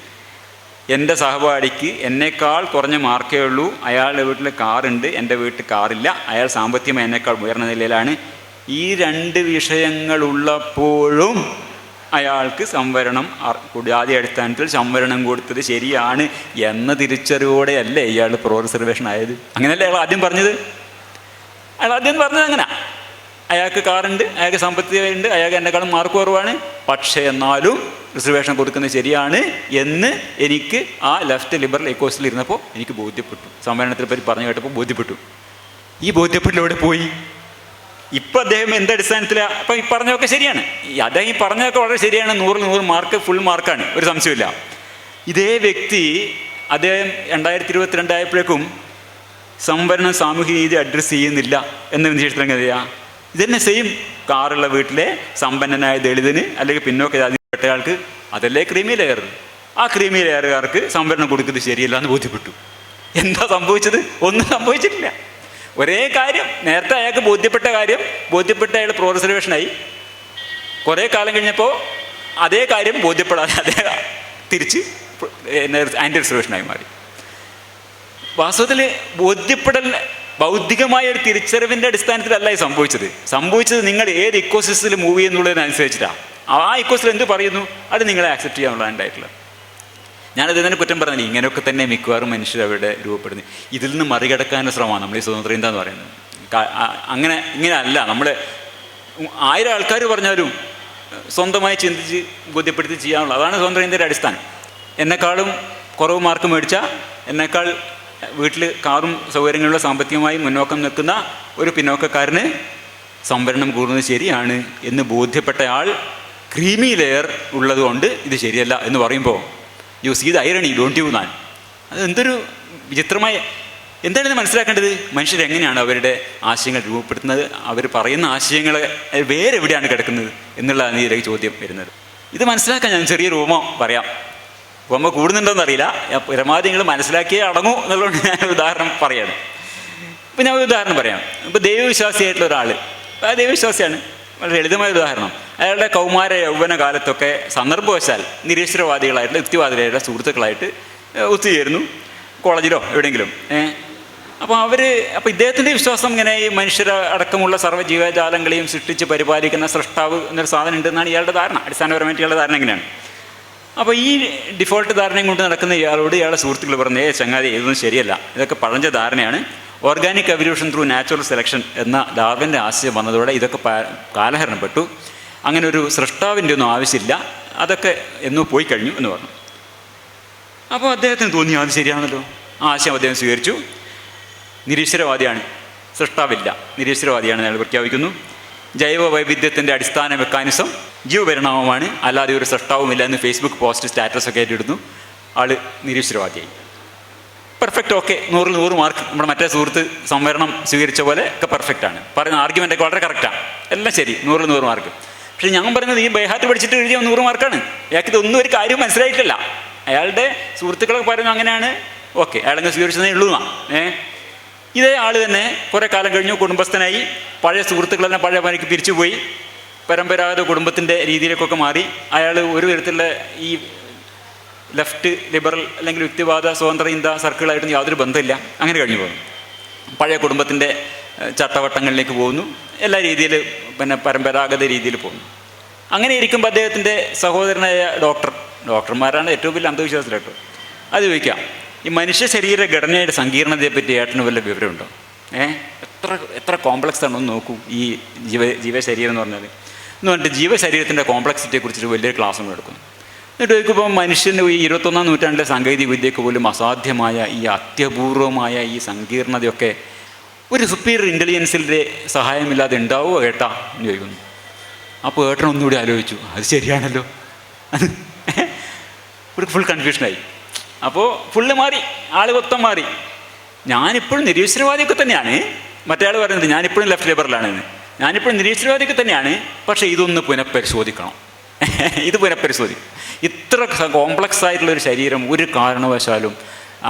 Speaker 1: എൻ്റെ സഹപാഠിക്ക് എന്നേക്കാൾ കുറഞ്ഞ മാർക്കേ ഉള്ളൂ, അയാളുടെ വീട്ടിൽ കാറുണ്ട്, എൻ്റെ വീട്ടിൽ കാറില്ല, അയാൾ സാമ്പത്തികമായി എന്നേക്കാൾ ഉയർന്ന നിലയിലാണ്. ഈ രണ്ട് വിഷയങ്ങളുള്ളപ്പോഴും അയാൾക്ക് സംവരണം ജാതി അടിസ്ഥാനത്തിൽ സംവരണം കൊടുത്തത് ശരിയാണ് എന്ന തിരിച്ചറിവോടെയല്ലേ ഇയാൾ പ്രോ റിസർവേഷൻ ആയത്? അങ്ങനെയല്ലേ അയാൾ ആദ്യം പറഞ്ഞത്? അയാൾ ആദ്യം പറഞ്ഞത് അങ്ങനെ, അയാൾക്ക് കാറുണ്ട്, അയാൾക്ക് സാമ്പത്തികമുണ്ട്, അയാൾക്ക് എന്നെക്കാളും മാർക്ക് കുറവാണ്, പക്ഷേ എന്നാലും റിസർവേഷൻ കൊടുക്കുന്നത് ശരിയാണ് എന്ന് എനിക്ക് ആ ലെഫ്റ്റ് ലിബറൽ എക്കോസിൽ ഇരുന്നപ്പോൾ എനിക്ക് ബോധ്യപ്പെട്ടു. സംവരണത്തെ പറ്റി പറഞ്ഞു കേട്ടപ്പോൾ ബോധ്യപ്പെട്ടു. ഈ ബോധ്യപ്പെട്ടിലൂടെ പോയി ഇപ്പം അദ്ദേഹം എന്ത് അടിസ്ഥാനത്തിലാണ്? അപ്പം ഈ പറഞ്ഞതൊക്കെ ശരിയാണ്, അദ്ദേഹം ഈ പറഞ്ഞതൊക്കെ വളരെ ശരിയാണ്, 100 മാർക്ക് ഫുൾ മാർക്കാണ്, ഒരു സംശയമില്ല. ഇതേ വ്യക്തി അദ്ദേഹം 2022 ആയപ്പോഴേക്കും സംവരണം സാമൂഹ്യ നീതി അഡ്രസ്സ് ചെയ്യുന്നില്ല എന്ന വിശേഷത്തിൽ എങ്ങനെ ചെയ്യാം? ഇതന്നെ സെയിം. കാറുള്ള വീട്ടിലെ സമ്പന്നനായ ദളിതന് അല്ലെങ്കിൽ പിന്നോക്ക ജാതിപ്പെട്ടയാൾക്ക് അതല്ലേ ക്രീമി ലെയർ. ആ ക്രീമി ലെയറുകാർക്ക് സംവരണം കൊടുക്കുന്നത് ശരിയല്ല എന്ന് ബോധ്യപ്പെട്ടു. എന്താ സംഭവിച്ചത്? ഒന്നും സംഭവിച്ചിട്ടില്ല. ഒരേ കാര്യം, നേരത്തെ അയാൾക്ക് ബോധ്യപ്പെട്ട അയാൾ പ്രോ റിസർവേഷനായി. കുറേ കാലം കഴിഞ്ഞപ്പോൾ അതേ കാര്യം ബോധ്യപ്പെടാതെ അദ്ദേഹം തിരിച്ച് ആൻറ്റി റിസർവേഷനായി മാറി. വാസ്തവത്തിൽ ബോധ്യപ്പെടൽ ബൗദ്ധികമായ ഒരു തിരിച്ചറിവിൻ്റെ അടിസ്ഥാനത്തിലല്ല ഇത് സംഭവിച്ചത് നിങ്ങൾ ഏത് ഇക്കോസിസ്റ്റത്തിൽ മൂവ് ചെയ്യുന്നുള്ളതിനനുസരിച്ചിട്ടാണ്. ആ ഇക്കോസിസ്റ്റം എന്ത് പറയുന്നു അത് നിങ്ങളെ ആക്സെപ്റ്റ് ചെയ്യാനുള്ളതാണ് ഉണ്ടായിട്ടുള്ളത്. ഞാനത് തന്നെ കുറ്റം പറഞ്ഞില്ല. ഇങ്ങനെയൊക്കെ തന്നെ മിക്കവാറും മനുഷ്യർ അവിടെ രൂപപ്പെടുന്നത്. ഇതിൽ നിന്ന് മറികടക്കാനുള്ള ശ്രമമാണ് നമ്മൾ ഈ സ്വതന്ത്ര ചിന്ത എന്ന് പറയുന്നത്. ഇങ്ങനെ അല്ല. നമ്മൾ 1000 ആൾക്കാർ പറഞ്ഞാലും സ്വന്തമായി ചിന്തിച്ച് ബോധ്യപ്പെടുത്തി ചെയ്യാനുള്ള, അതാണ് സ്വതന്ത്ര ചിന്തയുടെ അടിസ്ഥാനം. എന്നെക്കാളും കുറവ് മാർക്ക് മേടിച്ച, എന്നേക്കാൾ വീട്ടിൽ കാറും സൗകര്യങ്ങളുള്ള സാമ്പത്തികമായി മുന്നോക്കം നിൽക്കുന്ന ഒരു പിന്നോക്കക്കാരന് സംവരണം കൂടുന്നത് ശരിയാണ് എന്ന് ബോധ്യപ്പെട്ട ആൾ ക്രീമി ലെയർ ഉള്ളതുകൊണ്ട് ഇത് ശരിയല്ല എന്ന് പറയുമ്പോൾ you see the irony, don't you? ഞാൻ അത് എന്തൊരു വിചിത്രമായ, എന്താണ് ഇത് മനസ്സിലാക്കേണ്ടത്? മനുഷ്യരെങ്ങനെയാണ് അവരുടെ ആശയങ്ങൾ രൂപപ്പെടുത്തുന്നത്? അവർ പറയുന്ന ആശയങ്ങൾ വേറെ എവിടെയാണ് കിടക്കുന്നത് എന്നുള്ളതാണ് ഇതിലേക്ക് ചോദ്യം വരുന്നത്. ഇത് മനസ്സിലാക്കാൻ ഞാൻ ചെറിയൊരു ഉപമ പറയാം. ഉപമ കൂടുന്നുണ്ടോയെന്ന് അറിയില്ല. പരമാവധി നിങ്ങൾ മനസ്സിലാക്കിയേ അടങ്ങൂ എന്നുള്ളതുകൊണ്ട് ഞാൻ ഉദാഹരണം പറയാണ്. ഇപ്പം ഞാൻ ഒരു ഉദാഹരണം പറയാം. ഇപ്പോൾ ദൈവവിശ്വാസിയായിട്ടുള്ള ഒരാൾ, ദൈവവിശ്വാസിയാണ്, വളരെ ലളിതമായ ഉദാഹരണം. അയാളുടെ കൗമാര യൗവന കാലത്തൊക്കെ സന്ദർഭവശാൽ നിരീശ്വരവാദികളായിട്ടുള്ള യുക്തിവാദികളായിട്ടുള്ള സുഹൃത്തുക്കളായിട്ട് ഒത്തുചേരുന്നു, കോളേജിലോ എവിടെയെങ്കിലും. അപ്പോൾ ഇദ്ദേഹത്തിൻ്റെ വിശ്വാസം ഇങ്ങനെ ഈ മനുഷ്യർ അടക്കമുള്ള സർവ്വജീവജാലങ്ങളെയും സൃഷ്ടിച്ച് പരിപാലിക്കുന്ന സൃഷ്ടാവ് എന്നൊരു സാധനം ഉണ്ടെന്നാണ് ഇയാളുടെ ധാരണ. അടിസ്ഥാനപരമായിട്ട് ഇയാളുടെ ധാരണ എങ്ങനെയാണ്? അപ്പോൾ ഈ ഡിഫോൾട്ട് ധാരണയും കൊണ്ട് നടക്കുന്ന ഇയാളോട് ഇയാളുടെ സുഹൃത്തുക്കൾ പറഞ്ഞേ, ചങ്ങാതി ഇതൊന്നും ശരിയല്ല, ഇതൊക്കെ പഴഞ്ച ധാരണയാണ്, organic evolution through natural selection എന്ന ഡാർവിൻ്റെ ആശയം വന്നതോടെ ഇതൊക്കെ കാലഹരണപ്പെട്ടു. അങ്ങനെ ഒരു സൃഷ്ടാവിൻ്റെ ഒന്നും ആവശ്യമില്ല, അതൊക്കെ എന്നോ പോയി കഴിഞ്ഞു എന്ന് പറഞ്ഞു. അപ്പോൾ അദ്ദേഹത്തിന് തോന്നി അത് ശരിയാണല്ലോ, ആ ആശയം അദ്ദേഹം സ്വീകരിച്ചു. നിരീശ്വരവാദിയാണ്, സൃഷ്ടാവില്ല, നിരീശ്വരവാദിയാണ് അയാൾ പ്രഖ്യാപിക്കുന്നു. ജൈവ വൈവിധ്യത്തിൻ്റെ അടിസ്ഥാന മെക്കാനിസം ജീവപരിണാമമാണ്, അല്ലാതെ ഒരു സൃഷ്ടാവുമില്ല എന്ന് ഫേസ്ബുക്ക് പോസ്റ്റ് സ്റ്റാറ്റസൊക്കെ ആയിട്ട് ഇടുന്നു. ആൾ നിരീശ്വരവാദിയായി. Perfect, okay, 100 mark. നമ്മുടെ മറ്റേ സുഹൃത്ത് സംവരണം സ്വീകരിച്ച പോലെ ഒക്കെ പെർഫെക്റ്റാണ്. പറയുന്ന ആർഗ്യുമെൻ്റൊക്കെ വളരെ കറക്റ്റാണ്, എല്ലാം ശരി, 100 മാർക്ക്. പക്ഷേ ഞാൻ പറയുന്നത് ഈ ബൈഹാർട്ട് പഠിച്ചിട്ട് എഴുതിയ 100 മാർക്കാണ്. അയാൾക്ക് ഇതൊന്നും ഒരു കാര്യം മനസ്സിലായിട്ടില്ല. അയാളുടെ സുഹൃത്തുക്കളൊക്കെ പറയുന്നത് അങ്ങനെയാണ്, ഓക്കെ, അയാളങ്ങ് സ്വീകരിച്ചതേ ഉള്ളൂ എന്നാ. ഇതേ ആൾ തന്നെ കുറേ കാലം കഴിഞ്ഞു കുടുംബസ്ഥനായി, പഴയ സുഹൃത്തുക്കളെല്ലാം പഴയ പണിക്ക് പിരിച്ചുപോയി, പരമ്പരാഗത കുടുംബത്തിൻ്റെ രീതിയിലേക്കൊക്കെ മാറി. അയാൾ ഒരു തരത്തിലുള്ള ഈ ലെഫ്റ്റ് ലിബറൽ അല്ലെങ്കിൽ യുക്തിവാദ സ്വതന്ത്ര ചിന്താ സർക്കിളായിട്ടൊന്നും യാതൊരു ബന്ധമില്ല. അങ്ങനെ കഴിഞ്ഞു പോകുന്നു. പഴയ കുടുംബത്തിൻ്റെ ചട്ടവട്ടങ്ങളിലേക്ക് പോകുന്നു, എല്ലാ രീതിയിൽ പിന്നെ പരമ്പരാഗത രീതിയിൽ പോകുന്നു. അങ്ങനെ ഇരിക്കുമ്പോൾ അദ്ദേഹത്തിൻ്റെ സഹോദരനായ ഡോക്ടർമാരാണ് ഏറ്റവും വലിയ അന്ധവിശ്വാസം കേട്ടോ. അത് ചോദിക്കാം, ഈ മനുഷ്യ ശരീര ഘടനയുടെ സങ്കീർണതയെപ്പറ്റി ഏട്ടന് വല്ല വിവരമുണ്ടോ? എത്ര കോംപ്ലക്സ് ആണെന്ന് നോക്കൂ ഈ ജീവശരീരം എന്ന് പറഞ്ഞാൽ. എന്ന് പറഞ്ഞിട്ട് ജീവശരീരത്തിൻ്റെ കോംപ്ലക്സിറ്റിയെ കുറിച്ചിട്ട് വലിയൊരു ക്ലാസ് നമ്മൾ എടുക്കുന്നു. എന്നിട്ട് ചോദിക്കുമ്പോൾ മനുഷ്യൻ്റെ ഈ 21-ാം നൂറ്റാണ്ടിലെ സാങ്കേതിക വിദ്യയ്ക്ക് പോലും അസാധ്യമായ ഈ അത്യപൂർവമായ ഈ സങ്കീർണതയൊക്കെ ഒരു സുപ്പീരിയർ ഇൻ്റലിജൻസിൻ്റെ സഹായമില്ലാതെ ഉണ്ടാവുമോ ഏട്ടാ എന്ന് ചോദിക്കുന്നു. അപ്പോൾ ഏട്ടൻ ഒന്നുകൂടി ആലോചിച്ചു, അത് ശരിയാണല്ലോ. ഒരു ഫുൾ കൺഫ്യൂഷനായി. അപ്പോൾ ഫുള്ള് മാറി, ആൾ മൊത്തം മാറി. ഞാനിപ്പോഴും നിരീശ്വരവാദിയൊക്കെ തന്നെയാണ്. മറ്റേ ആൾ പറയുന്നത് ഞാനിപ്പോഴും ലെഫ്റ്റ് ലിബറലാണെന്ന്. ഞാനിപ്പോഴും നിരീശ്വരവാദിയൊക്കെ തന്നെയാണ്, പക്ഷേ ഇതൊന്ന് പുനഃപരിശോധിക്കണം. ഇത് പുനഃപരിശോധിക്കും. ഇത്ര കോംപ്ലക്സ് ആയിട്ടുള്ളൊരു ശരീരം ഒരു കാരണവശാലും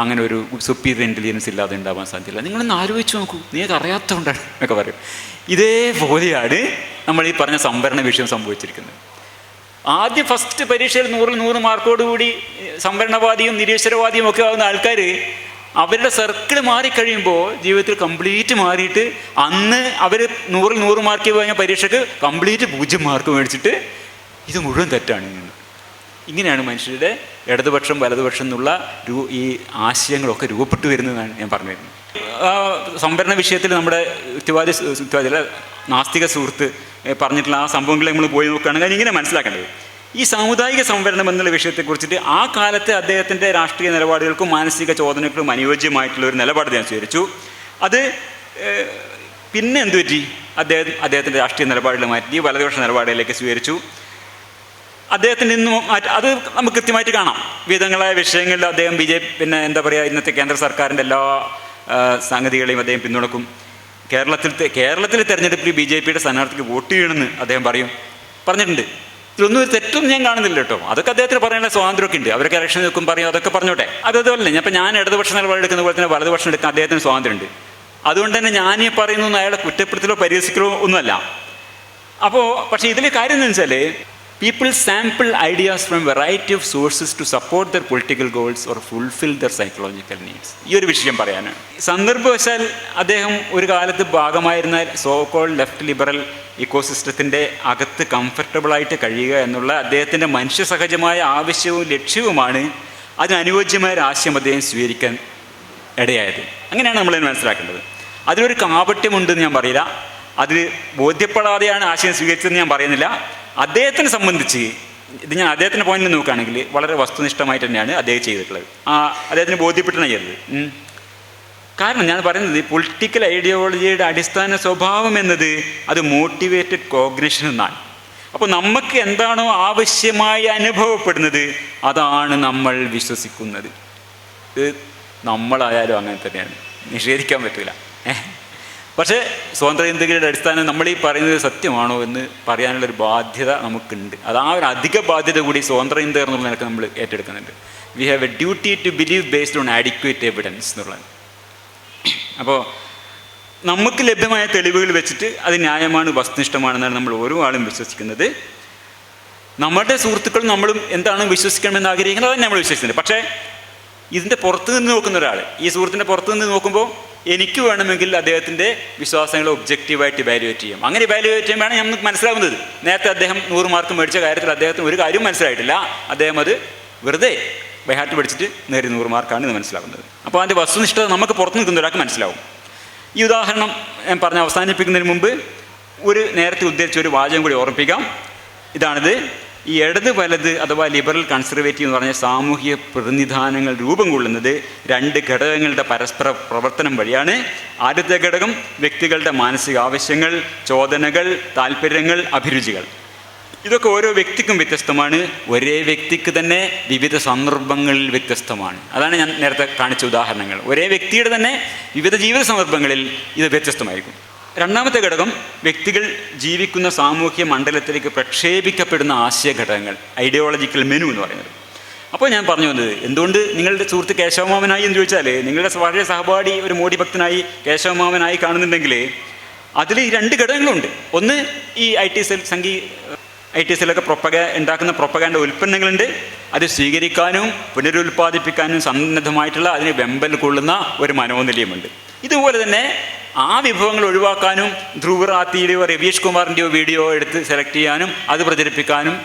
Speaker 1: അങ്ങനെ ഒരു സുപ്പീരിയർ ഇൻ്റലിജൻസ് ഇല്ലാതെ ഉണ്ടാവാൻ സാധ്യതയില്ല. നിങ്ങളൊന്ന് ആലോചിച്ച് നോക്കൂ, നിങ്ങൾക്ക് അറിയാത്തതുകൊണ്ടാണ് എന്നൊക്കെ പറയും. ഇതേപോലെയാണ് നമ്മൾ ഈ പറഞ്ഞ സംവരണ വിഷയം സംഭവിച്ചിരിക്കുന്നത്. ആദ്യം ഫസ്റ്റ് പരീക്ഷയിൽ 100 മാർക്കോടുകൂടി സംവരണവാദിയും നിരീശ്വരവാദിയും ഒക്കെ ആവുന്ന ആൾക്കാർ അവരുടെ സർക്കിൾ മാറിക്കഴിയുമ്പോൾ ജീവിതത്തിൽ കംപ്ലീറ്റ് മാറിയിട്ട് അന്ന് അവർ 100 മാർക്ക് കഴിഞ്ഞ പരീക്ഷയ്ക്ക് കംപ്ലീറ്റ് 0 മാർക്ക് മേടിച്ചിട്ട് ഇത് മുഴുവൻ തെറ്റാണ്. ഇങ്ങനെയാണ് മനുഷ്യരുടെ ഇടതുപക്ഷം വലതുപക്ഷം എന്നുള്ള ഈ ആശയങ്ങളൊക്കെ രൂപപ്പെട്ടു വരുന്നതാണ് ഞാൻ പറഞ്ഞു വരുന്നത്. സംവരണ വിഷയത്തിൽ നമ്മുടെ യുക്തിവാദിയിലെ നാസ്തിക സുഹൃത്ത് പറഞ്ഞിട്ടുള്ള ആ സംഭവങ്ങളെ നമ്മൾ പോയി നോക്കുകയാണെങ്കിൽ ഇങ്ങനെ മനസ്സിലാക്കേണ്ടത്, ഈ സാമുദായിക സംവരണം എന്നുള്ള വിഷയത്തെക്കുറിച്ചിട്ട് ആ കാലത്തെ അദ്ദേഹത്തിൻ്റെ രാഷ്ട്രീയ നിലപാടുകൾക്കും മാനസിക ചോദനകൾക്കും അനുയോജ്യമായിട്ടുള്ള ഒരു നിലപാട് ഞാൻ സ്വീകരിച്ചു. അത് പിന്നെ എന്തു പറ്റി, അദ്ദേഹത്തിൻ്റെ രാഷ്ട്രീയ നിലപാടുകൾ മാറ്റി വലതുപക്ഷ നിലപാടുകളിലേക്ക് സ്വീകരിച്ചു. അദ്ദേഹത്തിന് ഇന്നും അത് നമുക്ക് കൃത്യമായിട്ട് കാണാം. വിവിധങ്ങളായ വിഷയങ്ങളിൽ അദ്ദേഹം പിന്നെ എന്താ പറയുക, ഇന്നത്തെ കേന്ദ്ര സർക്കാരിൻ്റെ എല്ലാ സംഗതികളെയും അദ്ദേഹം പിന്തുണക്കും. കേരളത്തിലെ തെരഞ്ഞെടുപ്പിൽ BJPയുടെ സ്ഥാനാർത്ഥിക്ക് വോട്ട് ചെയ്യണമെന്ന് അദ്ദേഹം പറഞ്ഞിട്ടുണ്ട്. ഇതിലൊന്നും ഒരു തെറ്റൊന്നും ഞാൻ കാണുന്നില്ല കേട്ടോ. അതൊക്കെ അദ്ദേഹത്തിന് പറയാനുള്ള സ്വാതന്ത്ര്യമൊക്കെ ഉണ്ട്. അവരൊക്കെ ഇലക്ഷൻ നിൽക്കും പറയും, അതൊക്കെ പറഞ്ഞോട്ടെ. അതുപോലെ ഞാൻ ഇടതുപക്ഷ നിലപാടെടുക്കുന്ന പോലെ തന്നെ വലതുപക്ഷം എടുക്കാൻ അദ്ദേഹത്തിന് സ്വാതന്ത്ര്യമുണ്ട്. അതുകൊണ്ട് തന്നെ ഞാൻ ഈ പറയുന്നൊന്നും അയാളെ കുറ്റപ്പെടുത്തലോ പരിഹസിക്കലോ ഒന്നുമല്ല. അപ്പോൾ പക്ഷേ ഇതിൽ കാര്യം എന്ന് വെച്ചാൽ people sample ideas from variety of sources to support their political goals or fulfill their psychological needs. ഈ ഒരു വിഷയം പറയാനാണ്. സന്ദർഭവശാൽ അദ്ദേഹം ഒരു കാലത്ത് ഭാഗമായിരുന്ന സോ കോൾഡ് ലെഫ്റ്റ് ലിബറൽ ഇക്കോസിസ്റ്റത്തിൻ്റെ അകത്ത് കംഫർട്ടബിളായിട്ട് കഴിയുക എന്നുള്ള അദ്ദേഹത്തിൻ്റെ മനുഷ്യസഹജമായ ആവശ്യവും ലക്ഷ്യവുമാണ് അതിനനുയോജ്യമായ ഒരു ആശയം അദ്ദേഹം സ്വീകരിക്കാൻ ഇടയായത്. അങ്ങനെയാണ് നമ്മളതിനെ മനസ്സിലാക്കേണ്ടത്. അതിലൊരു കാപട്യമുണ്ടെന്ന് ഞാൻ പറയില്ല, അതിൽ ബോധ്യപ്പെടാതെയാണ് ആശയം സ്വീകരിച്ചതെന്ന് ഞാൻ പറയുന്നില്ല. അദ്ദേഹത്തിനെ സംബന്ധിച്ച് ഇത് ഞാൻ അദ്ദേഹത്തിൻ്റെ പോയിന്റിൽ നോക്കുകയാണെങ്കിൽ വളരെ വസ്തുനിഷ്ഠമായിട്ട് തന്നെയാണ് അദ്ദേഹം ചെയ്തിട്ടുള്ളത്. അദ്ദേഹത്തിന് ബോധ്യപ്പെട്ടാണ് ചെയ്തത്. കാരണം ഞാൻ പറയുന്നത് പൊളിറ്റിക്കൽ ഐഡിയോളജിയുടെ അടിസ്ഥാന സ്വഭാവം എന്നത് അത് മോട്ടിവേറ്റഡ് കോഗ്നിഷൻ എന്നാണ്. അപ്പോൾ നമുക്ക് എന്താണോ ആവശ്യമായി അനുഭവപ്പെടുന്നത് അതാണ് നമ്മൾ വിശ്വസിക്കുന്നത്. ഇത് നമ്മളായാലും അങ്ങനെ തന്നെയാണ്, നിഷേധിക്കാൻ പറ്റില്ല. പക്ഷേ സ്വതന്ത്ര ചിന്തകരുടെ അടിസ്ഥാനം നമ്മൾ ഈ പറയുന്നത് സത്യമാണോ എന്ന് പറയാനുള്ളൊരു ബാധ്യത നമുക്കുണ്ട്. അത് ആ ഒരു അധിക ബാധ്യത കൂടി സ്വതന്ത്ര ചിന്തകർ എന്നുള്ള നിലക്ക് നമ്മൾ ഏറ്റെടുക്കുന്നുണ്ട്. We have a duty to believe based on adequate evidence എന്നുള്ളത്. അപ്പോൾ നമുക്ക് ലഭ്യമായ തെളിവുകൾ വെച്ചിട്ട് അത് ന്യായമാണ്, വസ്തുനിഷ്ഠമാണെന്നാണ് നമ്മൾ ഓരോ ആളും വിശ്വസിക്കുന്നത്. നമ്മുടെ സുഹൃത്തുക്കളും നമ്മളും എന്താണ് വിശ്വസിക്കണമെന്ന് ആഗ്രഹിക്കുന്നത് അത് നമ്മൾ വിശ്വസിക്കുന്നുണ്ട്. പക്ഷേ ഇതിൻ്റെ പുറത്തു നിന്ന് നോക്കുന്ന ഒരാൾ, ഈ സുഹൃത്തിൻ്റെ പുറത്തു നിന്ന് നോക്കുമ്പോൾ എനിക്ക് വേണമെങ്കിൽ അദ്ദേഹത്തിൻ്റെ വിശ്വാസങ്ങളെ ഒബ്ജക്റ്റീവായിട്ട് ഇവാലുവേറ്റ് ചെയ്യും. അങ്ങനെ ഇവാലുവേറ്റ് ചെയ്യുമ്പോഴാണ് നമുക്ക് മനസ്സിലാവുന്നത്. നേരത്തെ അദ്ദേഹം 100 മാർക്ക് മേടിച്ച കാര്യത്തിൽ അദ്ദേഹത്തിന് ഒരു കാര്യം മനസ്സിലായിട്ടില്ല. അദ്ദേഹം അത് വെറുതെ ബൈഹാർട്ട് പഠിച്ചിട്ട് നേരെ 100 മാർക്കാണ് ഇത് മനസ്സിലാവുന്നത്. അപ്പോൾ അതിൻ്റെ വസ്തുനിഷ്ഠത നമുക്ക് പുറത്ത് നിൽക്കുന്ന ഒരാൾക്ക് മനസ്സിലാവും. ഈ ഉദാഹരണം ഞാൻ പറഞ്ഞ് അവസാനിപ്പിക്കുന്നതിന് മുമ്പ് നേരത്തെ ഉദ്ധരിച്ച ഒരു വാചകം കൂടി ഓർമ്മിപ്പിക്കാം. ഇതാണിത്: ഈ ഇടത് വലത് അഥവാ ലിബറൽ കൺസർവേറ്റീവ് എന്ന് പറഞ്ഞ സാമൂഹിക പ്രതിനിധാനങ്ങൾ രൂപം കൊള്ളുന്നത് 2 ഘടകങ്ങളുടെ പരസ്പര പ്രവർത്തനം വഴിയാണ്. ആദ്യത്തെ ഘടകം വ്യക്തികളുടെ മാനസിക ആവശ്യങ്ങൾ, ചോദനകൾ, താല്പര്യങ്ങൾ, അഭിരുചികൾ. ഇതൊക്കെ ഓരോ വ്യക്തിക്കും വ്യത്യസ്തമാണ്. ഒരേ വ്യക്തിക്ക് തന്നെ വിവിധ സന്ദർഭങ്ങളിൽ വ്യത്യസ്തമാണ്. അതാണ് ഞാൻ നേരത്തെ കാണിച്ച ഉദാഹരണങ്ങൾ. ഒരേ വ്യക്തിയുടെ തന്നെ വിവിധ ജീവിത സന്ദർഭങ്ങളിൽ ഇത് വ്യത്യസ്തമായിരിക്കും. രണ്ടാമത്തെ ഘടകം വ്യക്തികൾ ജീവിക്കുന്ന സാമൂഹ്യ മണ്ഡലത്തിലേക്ക് പ്രക്ഷേപിക്കപ്പെടുന്ന ആശയഘടകങ്ങൾ, ഐഡിയോളജിക്കൽ മെനു എന്ന് പറയുന്നത്. അപ്പോൾ ഞാൻ പറഞ്ഞു വന്നത്, എന്തുകൊണ്ട് നിങ്ങളുടെ സുഹൃത്ത് കേശവമാമനായി എന്ന് ചോദിച്ചാൽ, നിങ്ങളുടെ വളരെ സഹപാഠി ഒരു മോഡി ഭക്തനായി കേശവമാമനായി കാണുന്നുണ്ടെങ്കിൽ അതിൽ ഈ 2 ഘടകങ്ങളുണ്ട്. ഒന്ന്, ഈ ഐ ടി സെല്ലൊക്കെ ഉണ്ടാക്കുന്ന പ്രൊപ്പഗാൻഡ ഉൽപ്പന്നങ്ങളുണ്ട്. അത് സ്വീകരിക്കാനും പുനരുൽപ്പാദിപ്പിക്കാനും സന്നദ്ധമായിട്ടുള്ള, അതിന് വെമ്പൽ കൊള്ളുന്ന ഒരു മനോനിലയമുണ്ട്. ഇതുപോലെ തന്നെ ആ വിഭവങ്ങൾ ഒഴിവാക്കാനും ധ്രുവ് റാത്തിയുടെയോ രവീഷ് കുമാറിൻ്റെയോ വീഡിയോ എടുത്ത് സെലക്ട് ചെയ്യാനും അത് പ്രചരിപ്പിക്കാനും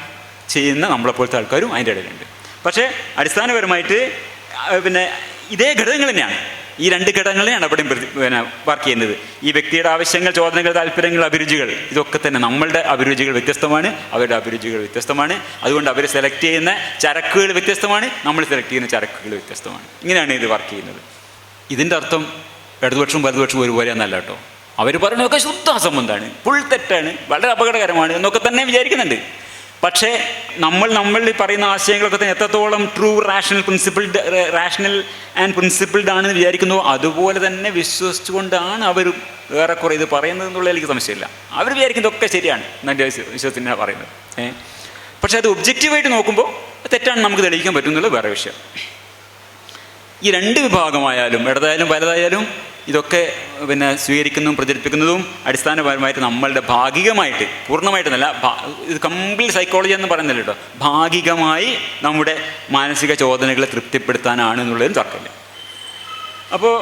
Speaker 1: ചെയ്യുന്ന നമ്മളെപ്പോലത്തെ ആൾക്കാരും അതിൻ്റെ ഇടയിലുണ്ട്. പക്ഷേ അടിസ്ഥാനപരമായിട്ട് ഇതേ ഘടകങ്ങൾ തന്നെയാണ്, ഈ 2 ഘടകങ്ങളെയാണ് അവിടെയും വർക്ക് ചെയ്യുന്നത്. ഈ വ്യക്തിയുടെ ആവശ്യങ്ങൾ, ചോദനകൾ, താല്പര്യങ്ങൾ, അഭിരുചികൾ, ഇതൊക്കെ തന്നെ നമ്മളുടെ അഭിരുചികൾ വ്യത്യസ്തമാണ്, അവരുടെ അഭിരുചികൾ വ്യത്യസ്തമാണ്. അതുകൊണ്ട് അവർ സെലക്ട് ചെയ്യുന്ന ചരക്കുകൾ വ്യത്യസ്തമാണ്, നമ്മൾ സെലക്ട് ചെയ്യുന്ന ചരക്കുകൾ വ്യത്യസ്തമാണ്. ഇങ്ങനെയാണ് ഇത് വർക്ക് ചെയ്യുന്നത്. ഇതിൻ്റെ അർത്ഥം ഇടതുപക്ഷവും വലതുപക്ഷവും ഒരുപോലെ എന്നല്ല കേട്ടോ. അവർ പറയുന്നതൊക്കെ ശുദ്ധ അസംബന്ധമാണ്, ഫുൾ തെറ്റാണ്, വളരെ അപകടകരമാണ് എന്നൊക്കെ തന്നെ വിചാരിക്കുന്നുണ്ട്. പക്ഷേ നമ്മളിൽ പറയുന്ന ആശയങ്ങളൊക്കെ തന്നെ എത്രത്തോളം ട്രൂ റാഷണൽ ആൻഡ് പ്രിൻസിപ്പിൾഡ് ആണെന്ന് വിചാരിക്കുന്നു, അതുപോലെ തന്നെ വിശ്വസിച്ചുകൊണ്ടാണ് അവർ ഏറെക്കുറെ ഇത് പറയുന്നത് എന്നുള്ള എനിക്ക് സംശയമില്ല. അവർ വിചാരിക്കുന്നതൊക്കെ ശരിയാണ് എൻ്റെ വിശ്വസത്തിനാണ് പറയുന്നത്. പക്ഷേ അത് ഒബ്ജക്റ്റീവായിട്ട് നോക്കുമ്പോൾ തെറ്റാണ് നമുക്ക് തെളിയിക്കാൻ പറ്റും എന്നുള്ളത് വേറെ വിഷയം. ഈ 2 വിഭാഗമായാലും ഇടതായാലും വലതായാലും ഇതൊക്കെ സ്വീകരിക്കുന്നതും പ്രചരിപ്പിക്കുന്നതും അടിസ്ഥാനപരമായിട്ട് നമ്മളുടെ ഭാഗികമായിട്ട്, പൂർണ്ണമായിട്ടെന്നല്ല, ഇത് കംപ്ലീറ്റ് സൈക്കോളജി എന്ന് പറയുന്നില്ല കേട്ടോ, ഭാഗികമായി നമ്മുടെ മാനസിക ചോദനകളെ തൃപ്തിപ്പെടുത്താനാണ് എന്നുള്ളതിന് തർക്കമില്ല. അപ്പോൾ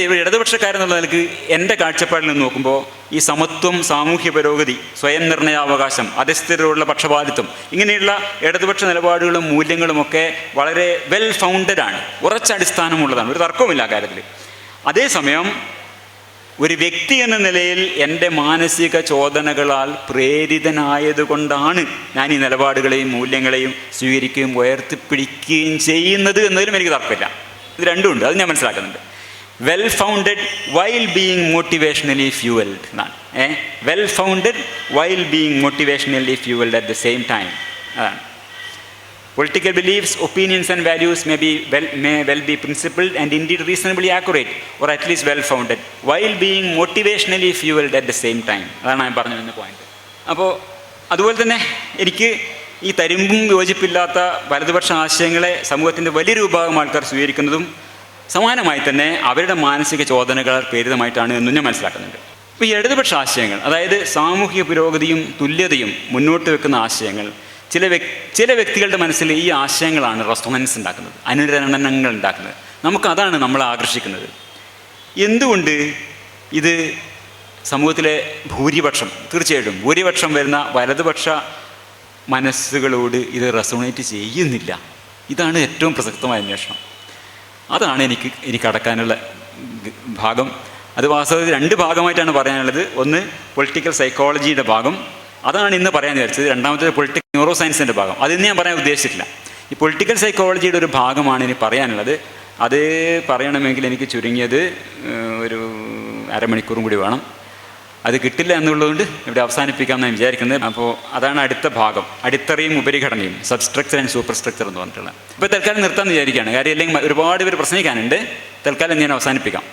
Speaker 1: ഇവിടെ ഇടതുപക്ഷക്കാരെന്നുള്ള നിലക്ക് എൻ്റെ കാഴ്ചപ്പാടിൽ നിന്ന് നോക്കുമ്പോൾ ഈ സമത്വം, സാമൂഹ്യ പുരോഗതി, സ്വയം നിർണയാവകാശം, അധിഷ്ഠിതരുള്ള പക്ഷപാതിത്വം, ഇങ്ങനെയുള്ള ഇടതുപക്ഷ നിലപാടുകളും മൂല്യങ്ങളുമൊക്കെ വളരെ വെൽ ഫൗണ്ടഡ് ആണ്, ഉറച്ച അടിസ്ഥാനമുള്ളതാണ്, ഒരു തർക്കവുമില്ല ആ കാര്യത്തിൽ. അതേസമയം ഒരു വ്യക്തി എന്ന നിലയിൽ എൻ്റെ മാനസിക ചോദനകളാൽ പ്രേരിതനായതുകൊണ്ടാണ് ഞാൻ ഈ നിലപാടുകളെയും മൂല്യങ്ങളെയും സ്വീകരിക്കുകയും ഉയർത്തിപ്പിടിക്കുകയും ചെയ്യുന്നത് എന്നതിലും എനിക്ക് തർക്കമില്ല. ഇത് രണ്ടും ഉണ്ട്, അത് ഞാൻ മനസ്സിലാക്കുന്നുണ്ട്. Well founded while being motivationally fuelled എന്നാണ്. Well founded while being motivationally fuelled at the same time. അതാണ്. Political beliefs, opinions and values may well be principled and indeed reasonably accurate, or at least well founded, while being motivationally fueled at the same time. അതാണ് ഞാൻ പറഞ്ഞു വന്ന point. അപ്പോൾ അതുപോലെ തന്നെ എനിക്ക് ഈ തരിമ്പും യോജിപ്പില്ലാത്ത വലതുപക്ഷ ആശയങ്ങളെ സമൂഹത്തിൻ്റെ വലിയൊരു വിഭാഗം ആൾക്കാർ സ്വീകരിക്കുന്നതും സമാനമായി തന്നെ അവരുടെ മാനസിക ചോദനകൾ പ്രേരിതമായിട്ടാണ് എന്നും ഞാൻ മനസ്സിലാക്കുന്നുണ്ട്. ഇപ്പോൾ ഈ ഇടതുപക്ഷ ആശയങ്ങൾ, അതായത് സാമൂഹിക പുരോഗതിയും തുല്യതയും മുന്നോട്ട് വെക്കുന്ന ആശയങ്ങൾ, ചില വ്യക്തികളുടെ മനസ്സിൽ ഈ ആശയങ്ങളാണ് റെസൊണൻസ് ഉണ്ടാക്കുന്നത്, അനുരണനങ്ങൾ ഉണ്ടാക്കുന്നത്. നമുക്കതാണ് നമ്മളെ ആകർഷിക്കുന്നത്. എന്തുകൊണ്ട് ഇത് സമൂഹത്തിലെ തീർച്ചയായിട്ടും ഭൂരിപക്ഷം വരുന്ന വലതുപക്ഷ മനസ്സുകളോട് ഇത് റെസൊണേറ്റ് ചെയ്യുന്നില്ല? ഇതാണ് ഏറ്റവും പ്രസക്തമായ അന്വേഷണം. അതാണ് എനിക്ക് കടക്കാനുള്ള ഭാഗം. അത് വാസ്തവത്തിൽ 2 ഭാഗമായിട്ടാണ് പറയാനുള്ളത്. ഒന്ന് പൊളിറ്റിക്കൽ സൈക്കോളജിയുടെ ഭാഗം, അതാണ് ഇന്ന് പറയാൻ വിചാരിച്ചത്. രണ്ടാമത്തെ പൊളിറ്റിക്കൽ ന്യൂറോ സയൻസിൻ്റെ ഭാഗം, അതിന്ന് ഞാൻ പറയാൻ ഉദ്ദേശിച്ചിട്ടില്ല. ഈ പൊളിറ്റിക്കൽ സൈക്കോളജിയുടെ ഒരു ഭാഗമാണ് ഇനി പറയാനുള്ളത്. അത് പറയണമെങ്കിൽ എനിക്ക് ചുരുങ്ങിയത് ഒരു അരമണിക്കൂറും കൂടി വേണം. അത് കിട്ടില്ല എന്നുള്ളതുകൊണ്ട് ഇവിടെ അവസാനിപ്പിക്കാം എന്നാണ് വിചാരിക്കുന്നത്. അപ്പോൾ അതാണ് അടുത്ത ഭാഗം, അടിത്തറയും ഉപരിഘടനയും, സബ്സ്ട്രക്ചർ ആൻഡ് സൂപ്പർ സ്ട്രക്ചർ എന്ന് പറഞ്ഞിട്ടുള്ളത്. ഇപ്പോൾ തൽക്കാലം നിർത്താമെന്ന് വിചാരിക്കുകയാണ്. കാര്യം അല്ലെങ്കിൽ ഒരുപാട് പേര് പ്രസംഗിക്കാനുണ്ട്. തൽക്കാലം ഞാൻ അവസാനിപ്പിക്കാം.